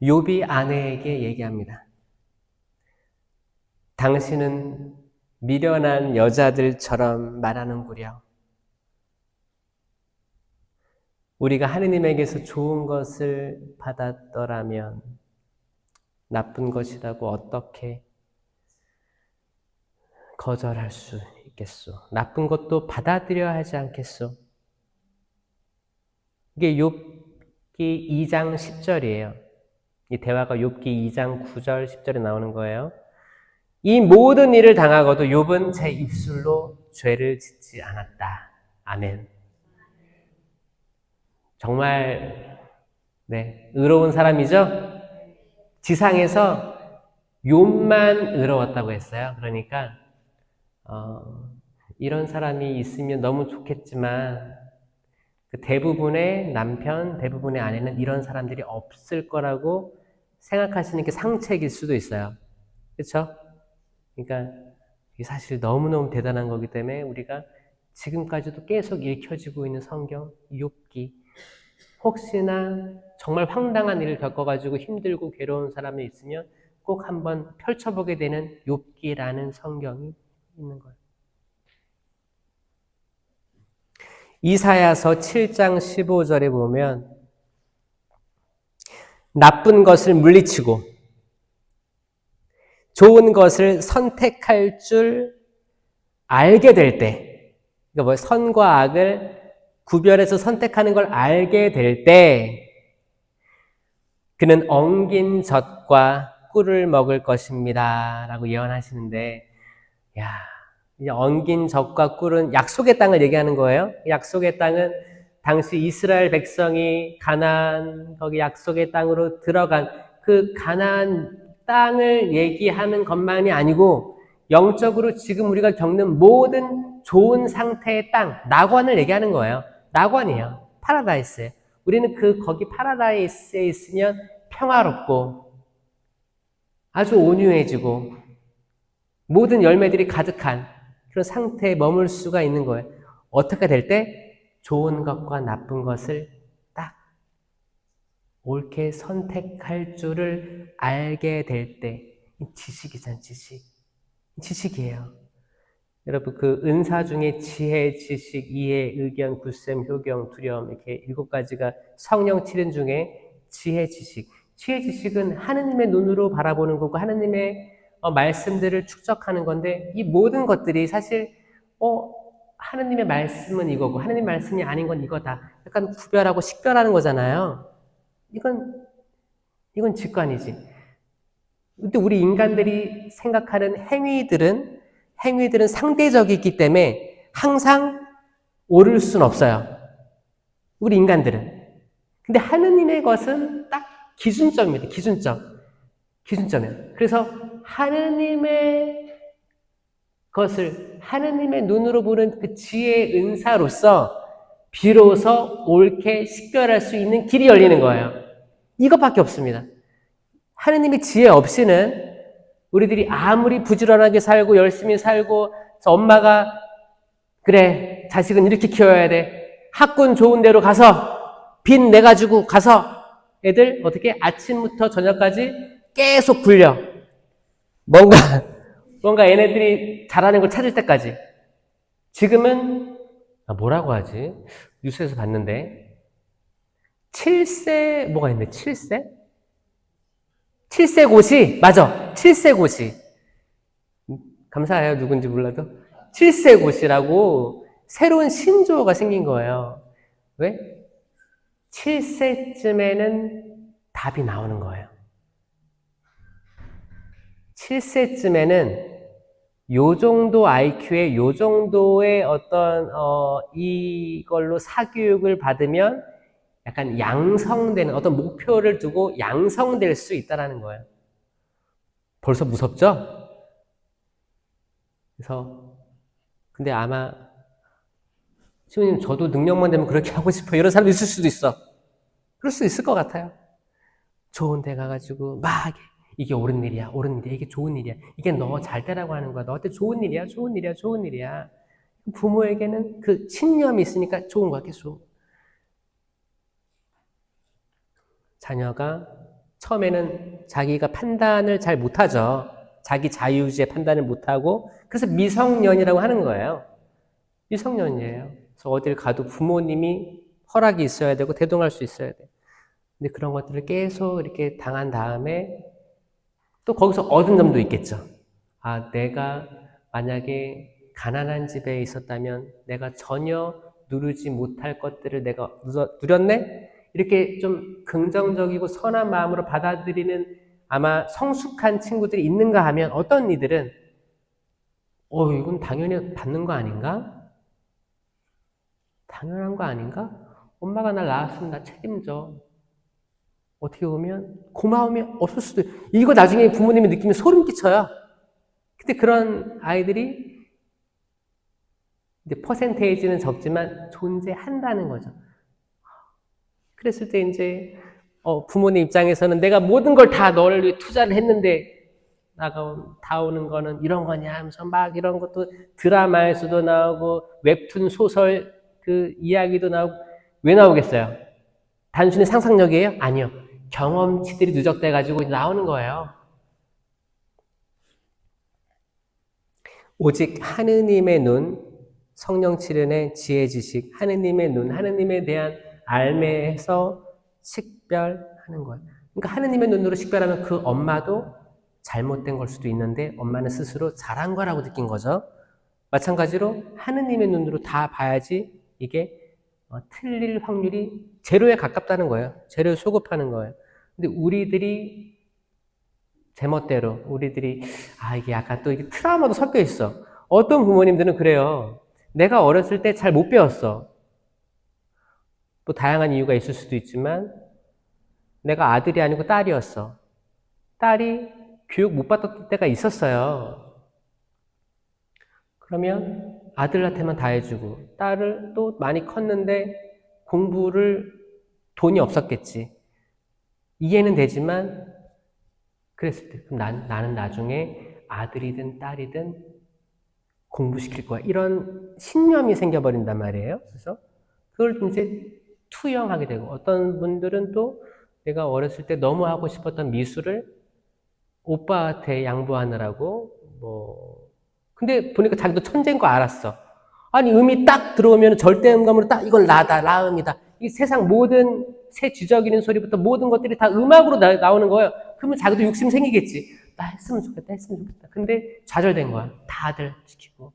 욥이 아내에게 얘기합니다. 당신은 미련한 여자들처럼 말하는구려. 우리가 하느님에게서 좋은 것을 받았더라면 나쁜 것이라고 어떻게 거절할 수 있겠소? 나쁜 것도 받아들여야 하지 않겠소? 이게 욥기 2장 10절이에요. 이 대화가 욥기 2장 9절 10절에 나오는 거예요. 이 모든 일을 당하고도 욥은 제 입술로 죄를 짓지 않았다. 아멘. 정말 의로운 사람이죠? 지상에서 욥만 의로웠다고 했어요. 그러니까 이런 사람이 있으면 너무 좋겠지만 그 대부분의 남편, 대부분의 아내는 이런 사람들이 없을 거라고 생각하시는 게 상책일 수도 있어요. 그렇죠? 그러니까 이게 사실 너무너무 대단한 거기 때문에 우리가 지금까지도 계속 읽혀지고 있는 성경, 욥기, 혹시나 정말 황당한 일을 겪어가지고 힘들고 괴로운 사람이 있으면 꼭 한번 펼쳐보게 되는 욥기라는 성경이 있는 거예요. 이사야서 7장 15절에 보면 나쁜 것을 물리치고 좋은 것을 선택할 줄 알게 될 때, 그러니까 선과 악을 구별해서 선택하는 걸 알게 될 때, 그는 엉긴 젖과 꿀을 먹을 것입니다. 라고 예언하시는데, 이제 엉긴 젖과 꿀은 약속의 땅을 얘기하는 거예요. 약속의 땅은 당시 이스라엘 백성이 가나안, 거기 약속의 땅으로 들어간 그 가나안 땅을 얘기하는 것만이 아니고 영적으로 지금 우리가 겪는 모든 좋은 상태의 땅, 낙원을 얘기하는 거예요. 낙원이에요. 파라다이스예요. 우리는 거기 파라다이스에 있으면 평화롭고 아주 온유해지고 모든 열매들이 가득한 그런 상태에 머물 수가 있는 거예요. 어떻게 될 때? 좋은 것과 나쁜 것을 딱 옳게 선택할 줄을 알게 될 때, 지식이잖아요, 지식. 지식이에요. 여러분, 그 은사 중에 지혜, 지식, 이해, 의견, 굳셈, 효경, 두려움, 이렇게 7가지가 성령 7인 중에 지혜, 지식. 지혜, 지식은 하느님의 눈으로 바라보는 거고, 하느님의 말씀들을 축적하는 건데, 이 모든 것들이 사실, 하느님의 말씀은 이거고, 하느님 말씀이 아닌 건 이거다. 약간 구별하고 식별하는 거잖아요. 이건 직관이지. 근데 우리 인간들이 생각하는 행위들은 상대적이기 때문에 항상 옳을 수는 없어요. 우리 인간들은. 근데 하느님의 것은 딱 기준점입니다. 기준점이에요. 그래서 하느님의 것을 하느님의 눈으로 보는 그 지혜의 은사로서 비로소 옳게 식별할 수 있는 길이 열리는 거예요. 이것밖에 없습니다. 하느님의 지혜 없이는 우리들이 아무리 부지런하게 살고 열심히 살고 엄마가 그래 자식은 이렇게 키워야 돼. 학군 좋은 데로 가서 빚 내가지고 가서 애들 어떻게 아침부터 저녁까지 계속 굴려. 뭔가 얘네들이 잘하는 걸 찾을 때까지. 지금은 뭐라고 하지? 뉴스에서 봤는데 7세 뭐가 있네? 7세? 7세 고시 맞아. 7세 고시. 감사해요. 누군지 몰라도 7세 고시라고 새로운 신조어가 생긴 거예요. 왜? 7세쯤에는 답이 나오는 거예요. 7세쯤에는 요 정도 IQ에 요 정도의 어떤 이걸로 사교육을 받으면 약간 양성되는 어떤 목표를 두고 양성될 수 있다는 거예요. 벌써 무섭죠? 그래서 근데 아마 시부님 저도 능력만 되면 그렇게 하고 싶어요. 이런 사람도 있을 수도 있어. 그럴 수도 있을 것 같아요. 좋은 데 가가지고 막 이게 옳은 일이야, 옳은 일이야, 이게 좋은 일이야. 이게 너 잘 되라고 하는 거야. 너한테 좋은 일이야, 좋은 일이야, 좋은 일이야. 부모에게는 그 신념이 있으니까 좋은 거야, 계속. 자녀가 처음에는 자기가 판단을 잘 못하죠. 자기 자유의지의 판단을 못하고, 그래서 미성년이라고 하는 거예요. 미성년이에요. 그래서 어딜 가도 부모님이 허락이 있어야 되고 대동할 수 있어야 돼. 근데 그런 것들을 계속 이렇게 당한 다음에 또 거기서 얻은 점도 있겠죠. 아, 내가 만약에 가난한 집에 있었다면 내가 전혀 누르지 못할 것들을 내가 누렸네? 이렇게 좀 긍정적이고 선한 마음으로 받아들이는 아마 성숙한 친구들이 있는가 하면 어떤 이들은 이건 당연히 받는 거 아닌가? 당연한 거 아닌가? 엄마가 날 낳았으면 나 책임져. 어떻게 보면 고마움이 없을 수도 이거 나중에 부모님이 느끼면 소름 끼쳐요. 근데 그런 아이들이 이제 퍼센테이지는 적지만 존재한다는 거죠. 그랬을 때 이제 부모님 입장에서는 내가 모든 걸 다 너를 위해 투자를 했는데 다오는 거는 이런 거냐 하면서 막 이런 것도 드라마에서도 나오고 웹툰 소설 그 이야기도 나오고 왜 나오겠어요? 단순히 상상력이에요? 아니요. 경험치들이 누적돼가지고 나오는 거예요. 오직 하느님의 눈, 성령 칠연의 지혜 지식, 하느님의 눈, 하느님에 대한 알매에서 식별하는 거예요. 그러니까 하느님의 눈으로 식별하면 그 엄마도 잘못된 걸 수도 있는데 엄마는 스스로 잘한 거라고 느낀 거죠. 마찬가지로 하느님의 눈으로 다 봐야지 이게 틀릴 확률이 제로에 가깝다는 거예요. 제로에 소급하는 거예요. 근데 우리들이 제멋대로 우리들이 이게 약간 또 이게 트라우마도 섞여 있어. 어떤 부모님들은 그래요. 내가 어렸을 때 잘 못 배웠어. 또 다양한 이유가 있을 수도 있지만 내가 아들이 아니고 딸이었어. 딸이 교육 못 받았을 때가 있었어요. 그러면 아들한테만 다 해주고 딸을 또 많이 컸는데 공부를 돈이 없었겠지. 이해는 되지만 그랬을 때 그럼 나는 나중에 아들이든 딸이든 공부시킬 거야. 이런 신념이 생겨버린단 말이에요. 그래서 그걸 이제 투영하게 되고 어떤 분들은 또 내가 어렸을 때 너무 하고 싶었던 미술을 오빠한테 양보하느라고 근데 보니까 자기도 천재인 거 알았어. 아니 음이 딱 들어오면 절대음감으로 딱 이건 라다, 라음이다. 이 세상 모든 새 쥐저기는 소리부터 모든 것들이 다 음악으로 나오는 거예요. 그러면 자기도 욕심 생기겠지. 나 했으면 좋겠다, 했으면 좋겠다. 근데 좌절된 거야. 다들 시키고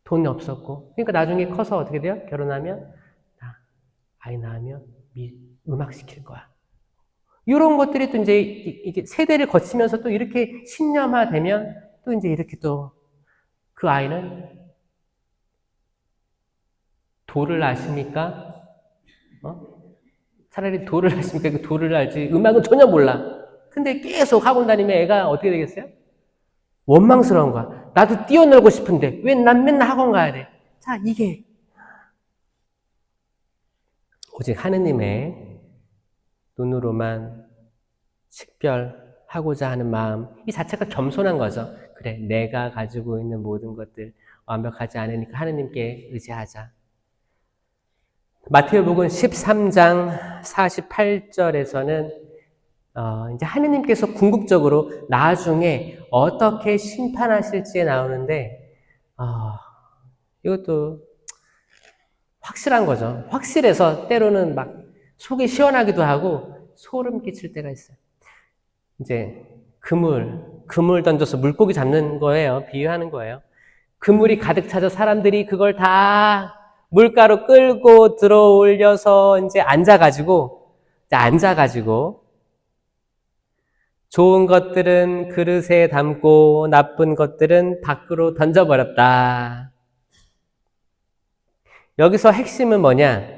돈이 없었고. 그러니까 나중에 커서 어떻게 돼요? 결혼하면 아이 낳으면 음악 시킬 거야. 이런 것들이 또 이제 이게 세대를 거치면서 또 이렇게 신념화되면 또 이제 이렇게 또 그 아이는 도를 아십니까? 차라리 도를 아십니까? 그 도를 알지. 음악은 전혀 몰라. 근데 계속 학원 다니면 애가 어떻게 되겠어요? 원망스러운 거야. 나도 뛰어놀고 싶은데 왜 난 맨날 학원 가야 돼? 자, 이게 오직 하느님의 눈으로만 식별하고자 하는 마음, 이 자체가 겸손한 거죠. 그래, 내가 가지고 있는 모든 것들 완벽하지 않으니까 하느님께 의지하자. 마태복음 13장 48절에서는 이제 하느님께서 궁극적으로 나중에 어떻게 심판하실지에 나오는데 이것도 확실한 거죠. 확실해서 때로는 막 속이 시원하기도 하고 소름 끼칠 때가 있어요. 이제 그물 던져서 물고기 잡는 거예요. 비유하는 거예요. 그물이 가득 차서 사람들이 그걸 다 물가로 끌고 들어올려서 이제 앉아가지고 좋은 것들은 그릇에 담고 나쁜 것들은 밖으로 던져버렸다. 여기서 핵심은 뭐냐?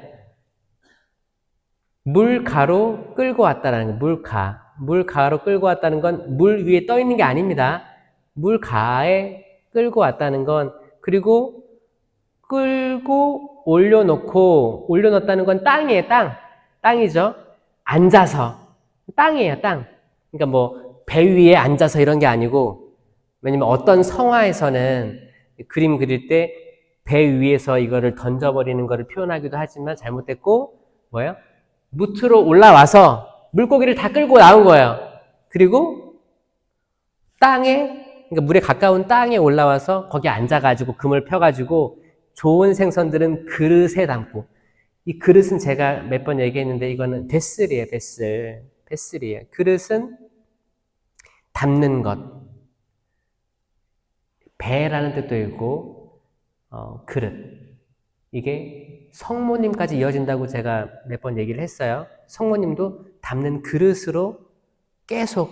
물가로 끌고 왔다는 거예요. 물가로 끌고 왔다는 건 물 위에 떠 있는 게 아닙니다. 물가에 끌고 왔다는 건 그리고 끌고 올려놓다는 건 땅이에요. 땅이죠. 앉아서 땅이에요. 땅. 그러니까 배 위에 앉아서 이런 게 아니고, 왜냐면 어떤 성화에서는 그림 그릴 때 배 위에서 이거를 던져버리는 거를 표현하기도 하지만 잘못됐고, 뭐예요? 무트로 올라와서 물고기를 다 끌고 나온 거예요. 그리고 땅에, 그러니까 물에 가까운 땅에 올라와서 거기 앉아가지고 금을 펴가지고 좋은 생선들은 그릇에 담고, 이 그릇은 제가 몇 번 얘기했는데 이거는 베슬이에요, 베슬. 베슬이에요. 그릇은 담는 것. 배라는 뜻도 있고, 그릇. 이게 성모님까지 이어진다고 제가 몇 번 얘기를 했어요. 성모님도 담는 그릇으로 계속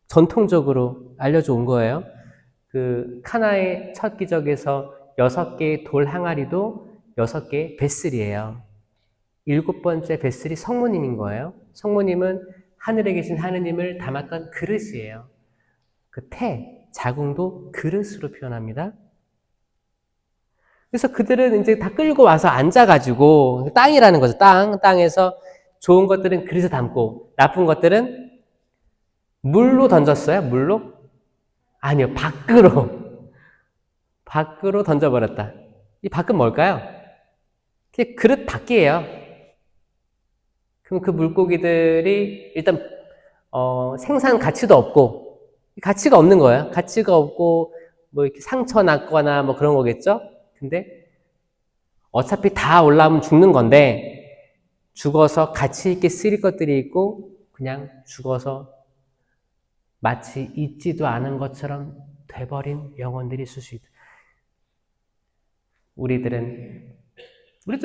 전통적으로 알려져 온 거예요. 그 카나의 첫 기적에서 6개의 돌 항아리도 6개의 벳슬이에요. 7번째 벳슬이 성모님인 거예요. 성모님은 하늘에 계신 하느님을 담았던 그릇이에요. 그 자궁도 그릇으로 표현합니다. 그래서 그들은 이제 다 끌고 와서 앉아가지고, 땅이라는 거죠. 땅에서 좋은 것들은 그릇에 담고, 나쁜 것들은 물로 던졌어요? 물로? 아니요, 밖으로 던져버렸다. 이 밖은 뭘까요? 그게 그릇 밖이에요. 그럼 그 물고기들이 일단, 생산 가치도 없고, 가치가 없는 거예요. 가치가 없고, 뭐 이렇게 상처 났거나 뭐 그런 거겠죠? 근데 어차피 다 올라오면 죽는 건데, 죽어서 가치 있게 쓰일 것들이 있고, 그냥 죽어서 마치 있지도 않은 것처럼 돼버린 영혼들이 있을 수 있다. 우리도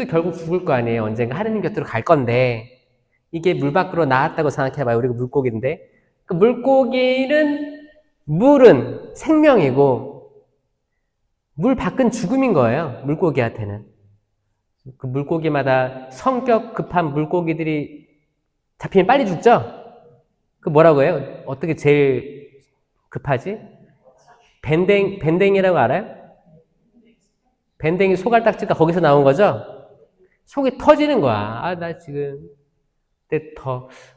결국 죽을 거 아니에요. 언젠가 하느님 곁으로 갈 건데, 이게 물 밖으로 나왔다고 생각해봐요. 우리가 물고기인데. 그 물은 생명이고, 물 밖은 죽음인 거예요. 물고기한테는. 그 물고기마다 성격 급한 물고기들이 잡히면 빨리 죽죠? 그 뭐라고 해요? 어떻게 제일 급하지? 밴댕이라고 알아요? 밴댕이 소갈딱지가 거기서 나온 거죠? 속이 터지는 거야. 나 지금. 근데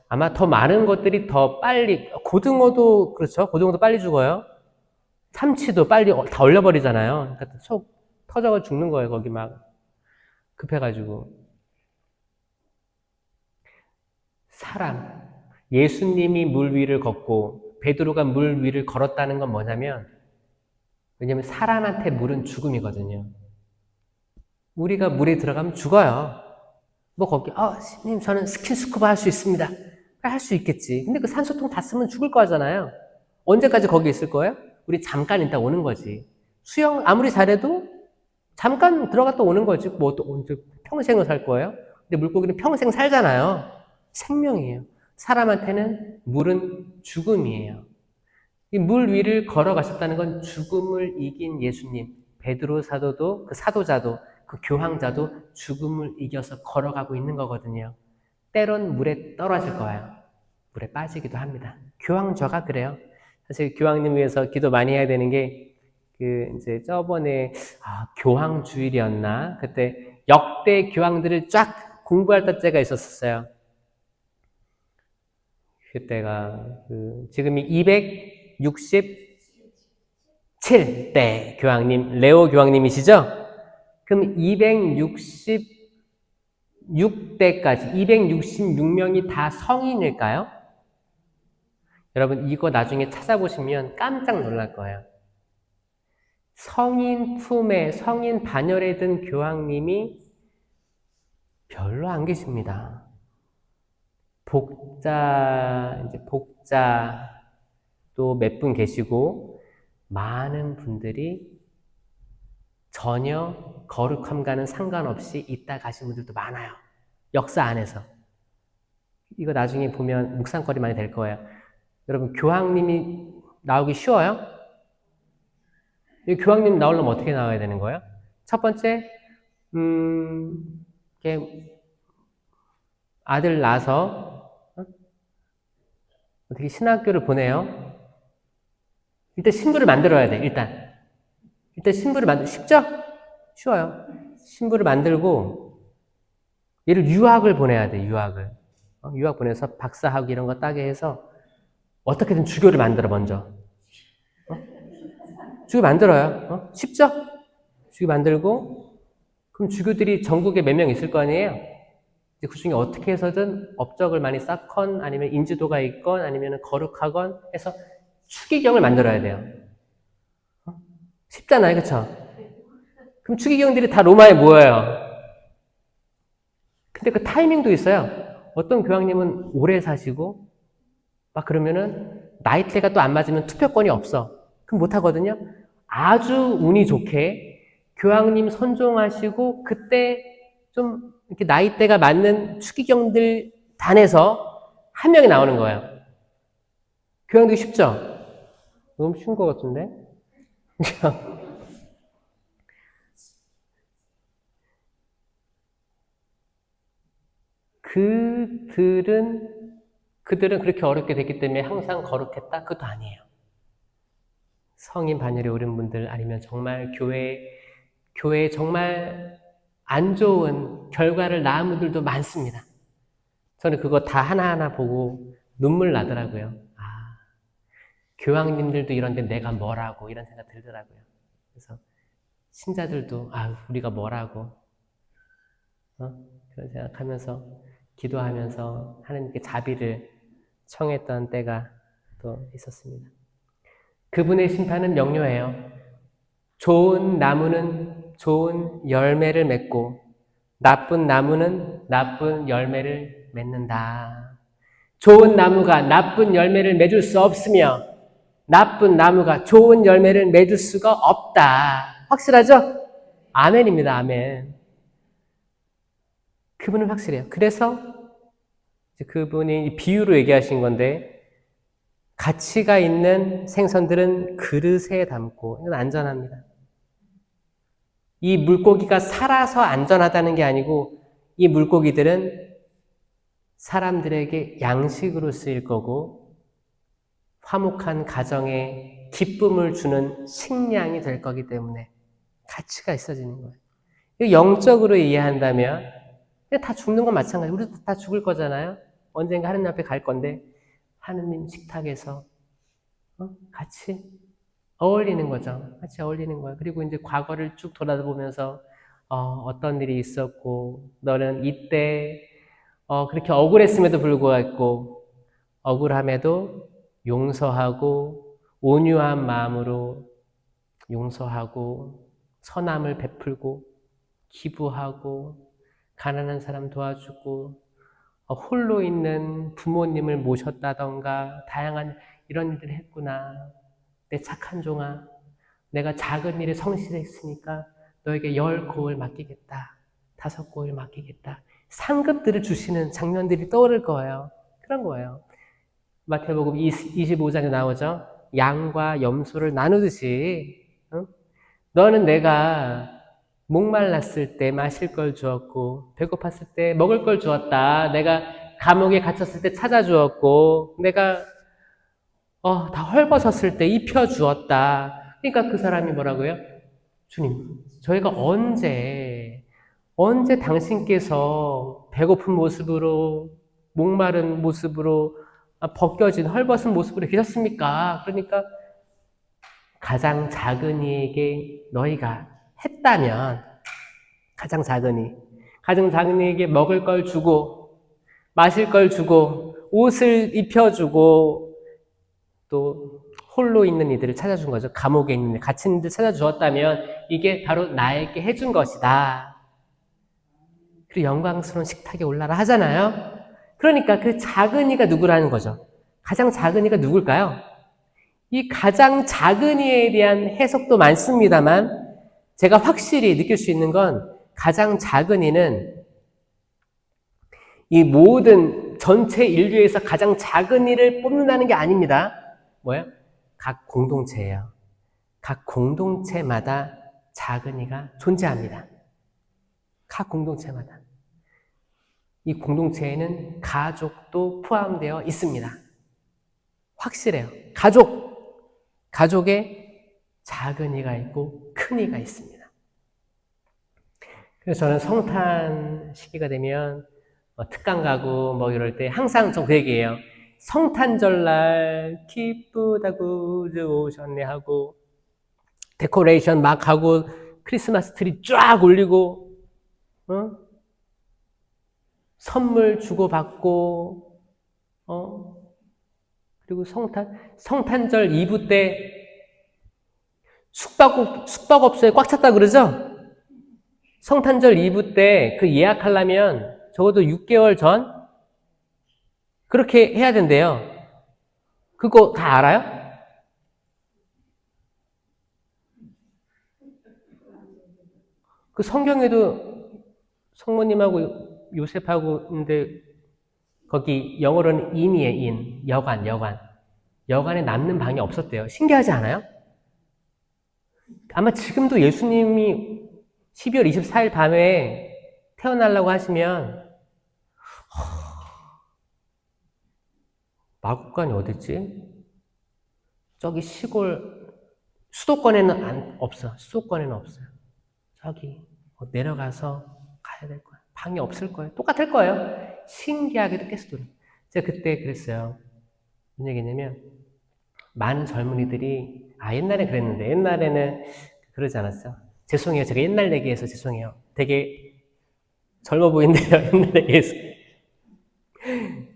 아마 더 많은 것들이 더 빨리, 고등어도 그렇죠. 고등어도 빨리 죽어요. 참치도 빨리 다 얼려버리잖아요. 그러니까 속 터져서 죽는 거예요. 거기 막 급해가지고. 사람. 예수님이 물 위를 걷고 베드로가 물 위를 걸었다는 건 뭐냐면, 왜냐면 사람한테 물은 죽음이거든요. 우리가 물에 들어가면 죽어요. 뭐 거기 스님 저는 스킨스쿠버 할 수 있습니다. 할 수 있겠지. 근데 그 산소통 다 쓰면 죽을 거잖아요. 언제까지 거기 있을 거예요? 우리 잠깐 있다 오는 거지. 수영 아무리 잘해도 잠깐 들어갔다 오는 거지. 뭐 또 언제 평생을 살 거예요? 근데 물고기는 평생 살잖아요. 생명이에요. 사람한테는 물은 죽음이에요. 이 물 위를 걸어가셨다는 건 죽음을 이긴 예수님, 베드로 사도도, 그 사도자도, 그 교황자도 죽음을 이겨서 걸어가고 있는 거거든요. 때론 물에 떨어질 거예요. 물에 빠지기도 합니다. 교황저가 그래요. 사실 교황님 위해서 기도 많이 해야 되는 게, 이제 저번에, 교황 주일이었나? 그때 역대 교황들을 쫙 공부할 때가 있었어요. 그때가, 지금이 267대 교황님, 레오 교황님이시죠? 그럼 266대까지, 266명이 다 성인일까요? 여러분, 이거 나중에 찾아보시면 깜짝 놀랄 거예요. 성인 품에, 성인 반열에 든 교황님이 별로 안 계십니다. 복자도 몇 분 계시고, 많은 분들이 전혀 거룩함과는 상관없이 있다 가신 분들도 많아요. 역사 안에서. 이거 나중에 보면 묵상거리 많이 될 거예요. 여러분, 교황님이 나오기 쉬워요? 이 교황님 나오려면 어떻게 나와야 되는 거예요? 첫 번째, 아들 낳아서, 어떻게 신학교를 보내요? 일단 신부를 만들어야 돼, 일단 신부를 쉽죠? 쉬워요. 신부를 만들고, 얘를 유학을 보내야 돼, 유학을. 유학 보내서 박사학위 이런 거 따게 해서, 어떻게든 주교를 만들어 먼저. 주교 만들어요. 쉽죠? 주교 만들고 그럼 주교들이 전국에 몇 명 있을 거 아니에요? 이제 그 중에 어떻게 해서든 업적을 많이 쌓건 아니면 인지도가 있건 아니면 거룩하건 해서 추기경을 만들어야 돼요. 쉽잖아요, 그쵸? 그럼 추기경들이 다 로마에 모여요. 근데 그 타이밍도 있어요. 어떤 교황님은 오래 사시고 막 그러면은 나이대가 또 안 맞으면 투표권이 없어. 그럼 못 하거든요. 아주 운이 좋게 교황님 선종하시고 그때 좀 이렇게 나이대가 맞는 추기경들 단에서 한 명이 나오는 거예요. 교황되기 쉽죠? 너무 쉬운 것 같은데? 그들은 그렇게 어렵게 됐기 때문에 항상 거룩했다? 그것도 아니에요. 성인 반열에 오른 분들 아니면 정말 교회에 정말 안 좋은 결과를 낳은 분들도 많습니다. 저는 그거 다 하나하나 보고 눈물 나더라고요. 아, 교황님들도 이런데 내가 뭐라고 이런 생각 들더라고요. 그래서 신자들도 우리가 뭐라고 그런 생각하면서 기도하면서 하나님께 자비를 청했던 때가 또 있었습니다. 그분의 심판은 명료해요. 좋은 나무는 좋은 열매를 맺고 나쁜 나무는 나쁜 열매를 맺는다. 좋은 나무가 나쁜 열매를 맺을 수 없으며 나쁜 나무가 좋은 열매를 맺을 수가 없다. 확실하죠? 아멘입니다. 아멘. 그분은 확실해요. 그래서 그분이 비유로 얘기하신 건데 가치가 있는 생선들은 그릇에 담고 이건 안전합니다. 이 물고기가 살아서 안전하다는 게 아니고 이 물고기들은 사람들에게 양식으로 쓰일 거고 화목한 가정에 기쁨을 주는 식량이 될 거기 때문에 가치가 있어지는 거예요. 영적으로 이해한다면 다 죽는 건 마찬가지예요. 우리도 다 죽을 거잖아요. 언젠가 하느님 앞에 갈 건데 하느님 식탁에서 같이 어울리는 거죠. 같이 어울리는 거예요. 그리고 이제 과거를 쭉 돌아보면서 어떤 일이 있었고 너는 이때 그렇게 억울했음에도 불구하고 억울함에도 용서하고 온유한 마음으로 용서하고 선함을 베풀고 기부하고 가난한 사람 도와주고 홀로 있는 부모님을 모셨다던가 다양한 이런 일들을 했구나. 내 착한 종아, 내가 작은 일에 성실했으니까 너에게 10고을 맡기겠다. 5고을 맡기겠다. 상급들을 주시는 장면들이 떠오를 거예요. 그런 거예요. 마태복음 25장에 나오죠. 양과 염소를 나누듯이 너는 내가 목말랐을 때 마실 걸 주었고 배고팠을 때 먹을 걸 주었다. 내가 감옥에 갇혔을 때 찾아주었고 내가 다 헐벗었을 때 입혀주었다. 그러니까 그 사람이 뭐라고요? 주님, 저희가 언제 당신께서 배고픈 모습으로 목마른 모습으로 벗겨진 헐벗은 모습으로 계셨습니까? 그러니까 가장 작은 이에게 너희가 했다면 가장 작은 이에게 먹을 걸 주고 마실 걸 주고 옷을 입혀주고 또 홀로 있는 이들을 찾아준 거죠. 감옥에 있는 갇힌 이들 찾아주었다면 이게 바로 나에게 해준 것이다. 그리고 영광스러운 식탁에 올라라 하잖아요. 그러니까 그 작은 이가 누구라는 거죠. 가장 작은 이가 누굴까요? 이 가장 작은 이에 대한 해석도 많습니다만 제가 확실히 느낄 수 있는 건 가장 작은 이는 이 모든 전체 인류에서 가장 작은 이를 뽑는다는 게 아닙니다. 뭐예요? 각 공동체예요. 각 공동체마다 작은 이가 존재합니다. 각 공동체마다. 이 공동체에는 가족도 포함되어 있습니다. 확실해요. 가족에 작은 이가 있고 큰 이가 있습니다. 그래서 저는 성탄 시기가 되면 특강 가고 이럴 때 항상 좀 그 얘기예요. 성탄절날 기쁘다고 오셨네 하고 데코레이션 막 하고 크리스마스 트리 쫙 올리고 선물 주고받고 그리고 성탄절 이브 때 숙박업소에 꽉 찼다 그러죠? 성탄절 이브 때 그 예약하려면 적어도 6개월 전 그렇게 해야 된대요. 그거 다 알아요? 그 성경에도 성모님하고 요셉하고 있는데 거기 영어로는 인이에요, 인. 여관에 남는 방이 없었대요. 신기하지 않아요? 아마 지금도 예수님이 12월 24일 밤에 태어나려고 하시면 마구간이 어딨지? 저기 시골 수도권에는 없어. 수도권에는 없어요. 저기 내려가서 가야 될 거야. 방이 없을 거예요. 똑같을 거예요. 신기하게도 깨스도록. 제가 그때 그랬어요. 무슨 얘기냐면 많은 젊은이들이 옛날에 그랬는데 옛날에는 그러지 않았어. 죄송해요. 제가 옛날 얘기해서 죄송해요. 되게 젊어 보이는데요. 옛날 얘기해서.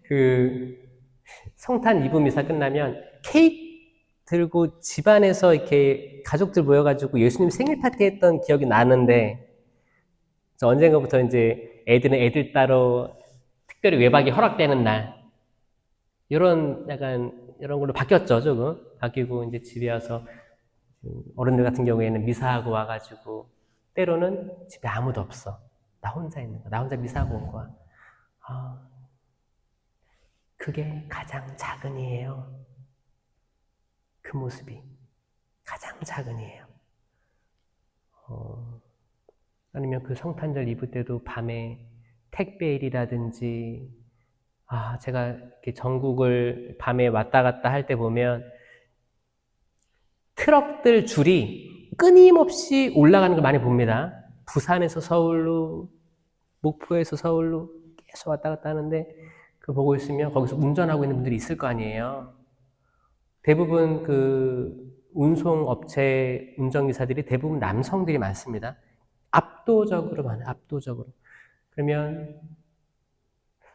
그 성탄 이브 미사 끝나면 케이크 들고 집안에서 이렇게 가족들 모여가지고 예수님 생일 파티 했던 기억이 나는데 저 언젠가부터 이제 애들은 애들 따로 특별히 외박이 허락되는 날 이런 걸로 바뀌었죠. 조금 바뀌고 이제 집에 와서 어른들 같은 경우에는 미사하고 와가지고 때로는 집에 아무도 없어. 나 혼자 있는 거야. 나 혼자 미사하고 온 거야. 그게 가장 작은 이에요. 그 모습이 가장 작은 이에요. 아니면 그 성탄절 이브 때도 밤에 택배일이라든지 제가 이렇게 전국을 밤에 왔다 갔다 할 때 보면 트럭들 줄이 끊임없이 올라가는 걸 많이 봅니다. 부산에서 서울로, 목포에서 서울로 계속 왔다 갔다 하는데 그거 보고 있으면 거기서 운전하고 있는 분들이 있을 거 아니에요. 대부분 그 운송업체 운전기사들이 대부분 남성들이 많습니다. 압도적으로 많아요. 압도적으로. 그러면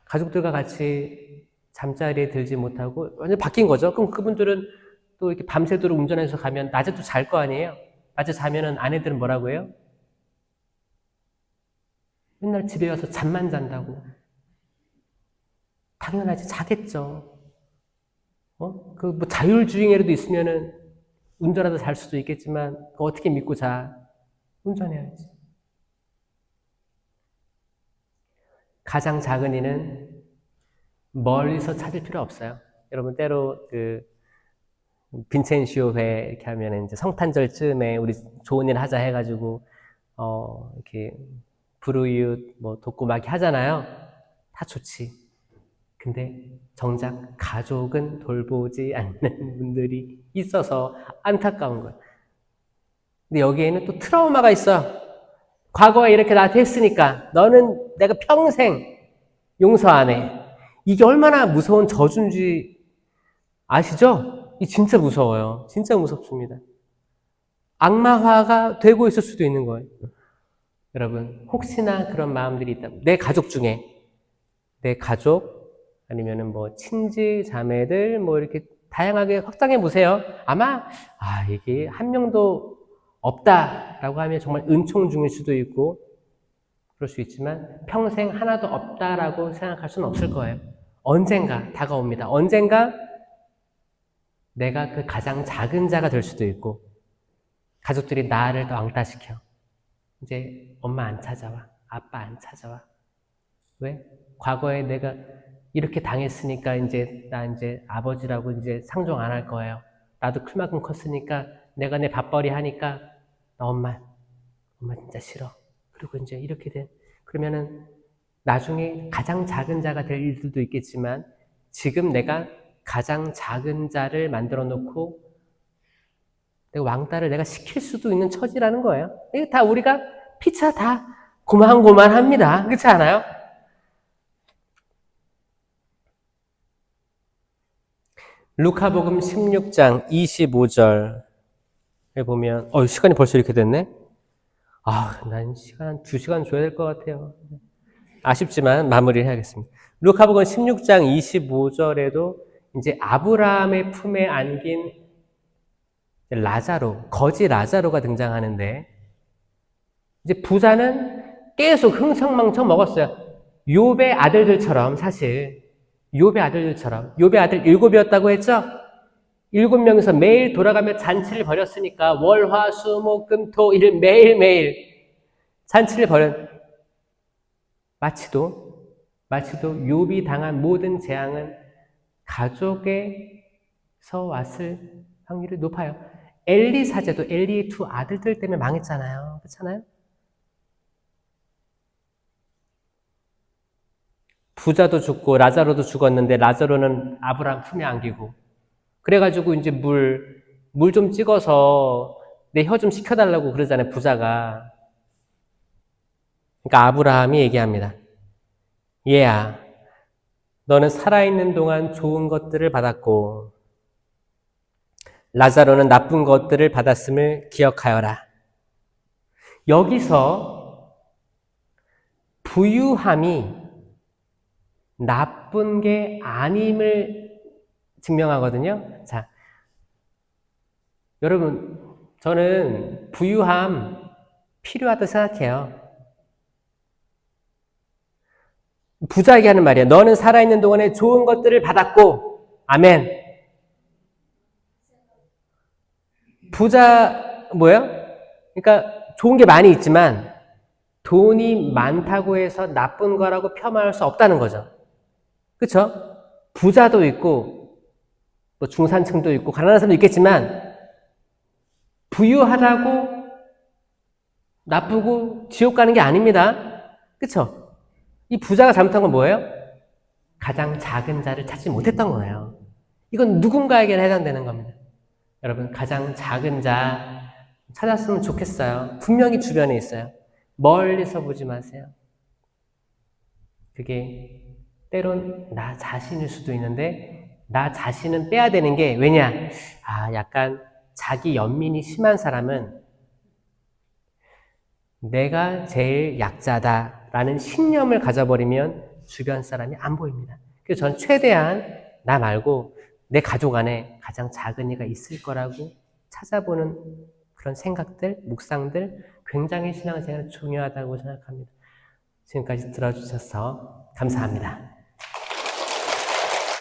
가족들과 같이 잠자리에 들지 못하고 완전 바뀐 거죠. 그럼 그분들은 또 이렇게 밤새도록 운전해서 가면 낮에 또 잘 거 아니에요. 낮에 자면은 아내들은 뭐라고 해요? 맨날 집에 와서 잠만 잔다고. 당연하지, 자겠죠. 그 뭐 자율주행에라도 있으면은 운전하다 잘 수도 있겠지만 어떻게 믿고 자? 운전해야지. 가장 작은 이는 멀리서 찾을 필요 없어요. 여러분 때로 그 빈첸시오 회 이렇게 하면 이제 성탄절쯤에 우리 좋은 일 하자 해가지고 이렇게 불우이웃 뭐 돕고 막 하잖아요. 다 좋지. 근데 정작 가족은 돌보지 않는 분들이 있어서 안타까운 거예요. 근데 여기에는 또 트라우마가 있어. 과거에 이렇게 나한테 했으니까 너는 내가 평생 용서 안 해. 이게 얼마나 무서운 저주인지 아시죠? 이 진짜 무서워요. 진짜 무섭습니다. 악마화가 되고 있을 수도 있는 거예요. 여러분, 혹시나 그런 마음들이 있다면 내 가족 중에 내 가족 아니면은 뭐 친지 자매들 뭐 이렇게 다양하게 확장해 보세요. 아마 이게 한 명도 없다라고 하면 정말 은총 중일 수도 있고 그럴 수 있지만 평생 하나도 없다라고 생각할 수는 없을 거예요. 언젠가 다가옵니다. 언젠가 내가 그 가장 작은 자가 될 수도 있고 가족들이 나를 더 왕따시켜. 이제 엄마 안 찾아와. 아빠 안 찾아와. 왜? 과거에 내가 이렇게 당했으니까 나 아버지라고 이제 상종 안 할 거예요. 나도 클 만큼 컸으니까 내가 내 밥벌이 하니까 나 엄마 진짜 싫어. 그리고 이제 이렇게 그러면은 나중에 가장 작은 자가 될 일들도 있겠지만 지금 내가 가장 작은 자를 만들어 놓고 내가 왕따를 내가 시킬 수도 있는 처지라는 거예요. 이게 다 우리가 피차 다 고만고만합니다. 그렇지 않아요? 루카복음 16장 25절에 보면 시간이 벌써 이렇게 됐네? 난 시간 2시간 줘야 될 것 같아요. 아쉽지만 마무리를 해야겠습니다. 루카복음 16장 25절에도 이제 아브라함의 품에 안긴 라자로, 거지 라자로가 등장하는데 이제 부자는 계속 흥청망청 먹었어요. 욥의 아들들처럼 사실 욥의 아들들처럼 욥의 아들 7이었다고 했죠? 7명이서 매일 돌아가며 잔치를 벌였으니까 월, 화, 수, 목, 금, 토, 일 매일매일 잔치를 벌였 마치도 욥이 당한 모든 재앙은 가족에서 왔을 확률이 높아요. 엘리 사제도 엘리의 2 아들들 때문에 망했잖아요. 그렇잖아요? 부자도 죽고 라자로도 죽었는데 라자로는 아브라함 품에 안기고 그래가지고 이제 물 좀 찍어서 내 혀 좀 식혀달라고 그러잖아요. 부자가. 그러니까 아브라함이 얘기합니다. 얘야, 너는 살아있는 동안 좋은 것들을 받았고 라자로는 나쁜 것들을 받았음을 기억하여라. 여기서 부유함이 나쁜 게 아님을 증명하거든요. 자, 여러분, 저는 부유함 필요하다고 생각해요. 부자에게 하는 말이에요. 너는 살아있는 동안에 좋은 것들을 받았고, 아멘. 부자, 뭐예요? 그러니까 좋은 게 많이 있지만, 돈이 많다고 해서 나쁜 거라고 폄하할 수 없다는 거죠. 그쵸? 부자도 있고, 뭐 중산층도 있고, 가난한 사람도 있겠지만, 부유하다고 나쁘고 지옥 가는 게 아닙니다. 그쵸? 이 부자가 잘못한 건 뭐예요? 가장 작은 자를 찾지 못했던 거예요. 이건 누군가에게는 해당되는 겁니다. 여러분, 가장 작은 자 찾았으면 좋겠어요. 분명히 주변에 있어요. 멀리서 보지 마세요. 그게 때론 나 자신일 수도 있는데 나 자신은 빼야 되는 게 왜냐? 약간 자기 연민이 심한 사람은 내가 제일 약자다라는 신념을 가져버리면 주변 사람이 안 보입니다. 그래서 전 최대한 나 말고 내 가족 안에 가장 작은 이가 있을 거라고 찾아보는 그런 생각들, 묵상들 굉장히 신앙생활 중요하다고 생각합니다. 지금까지 들어주셔서 감사합니다.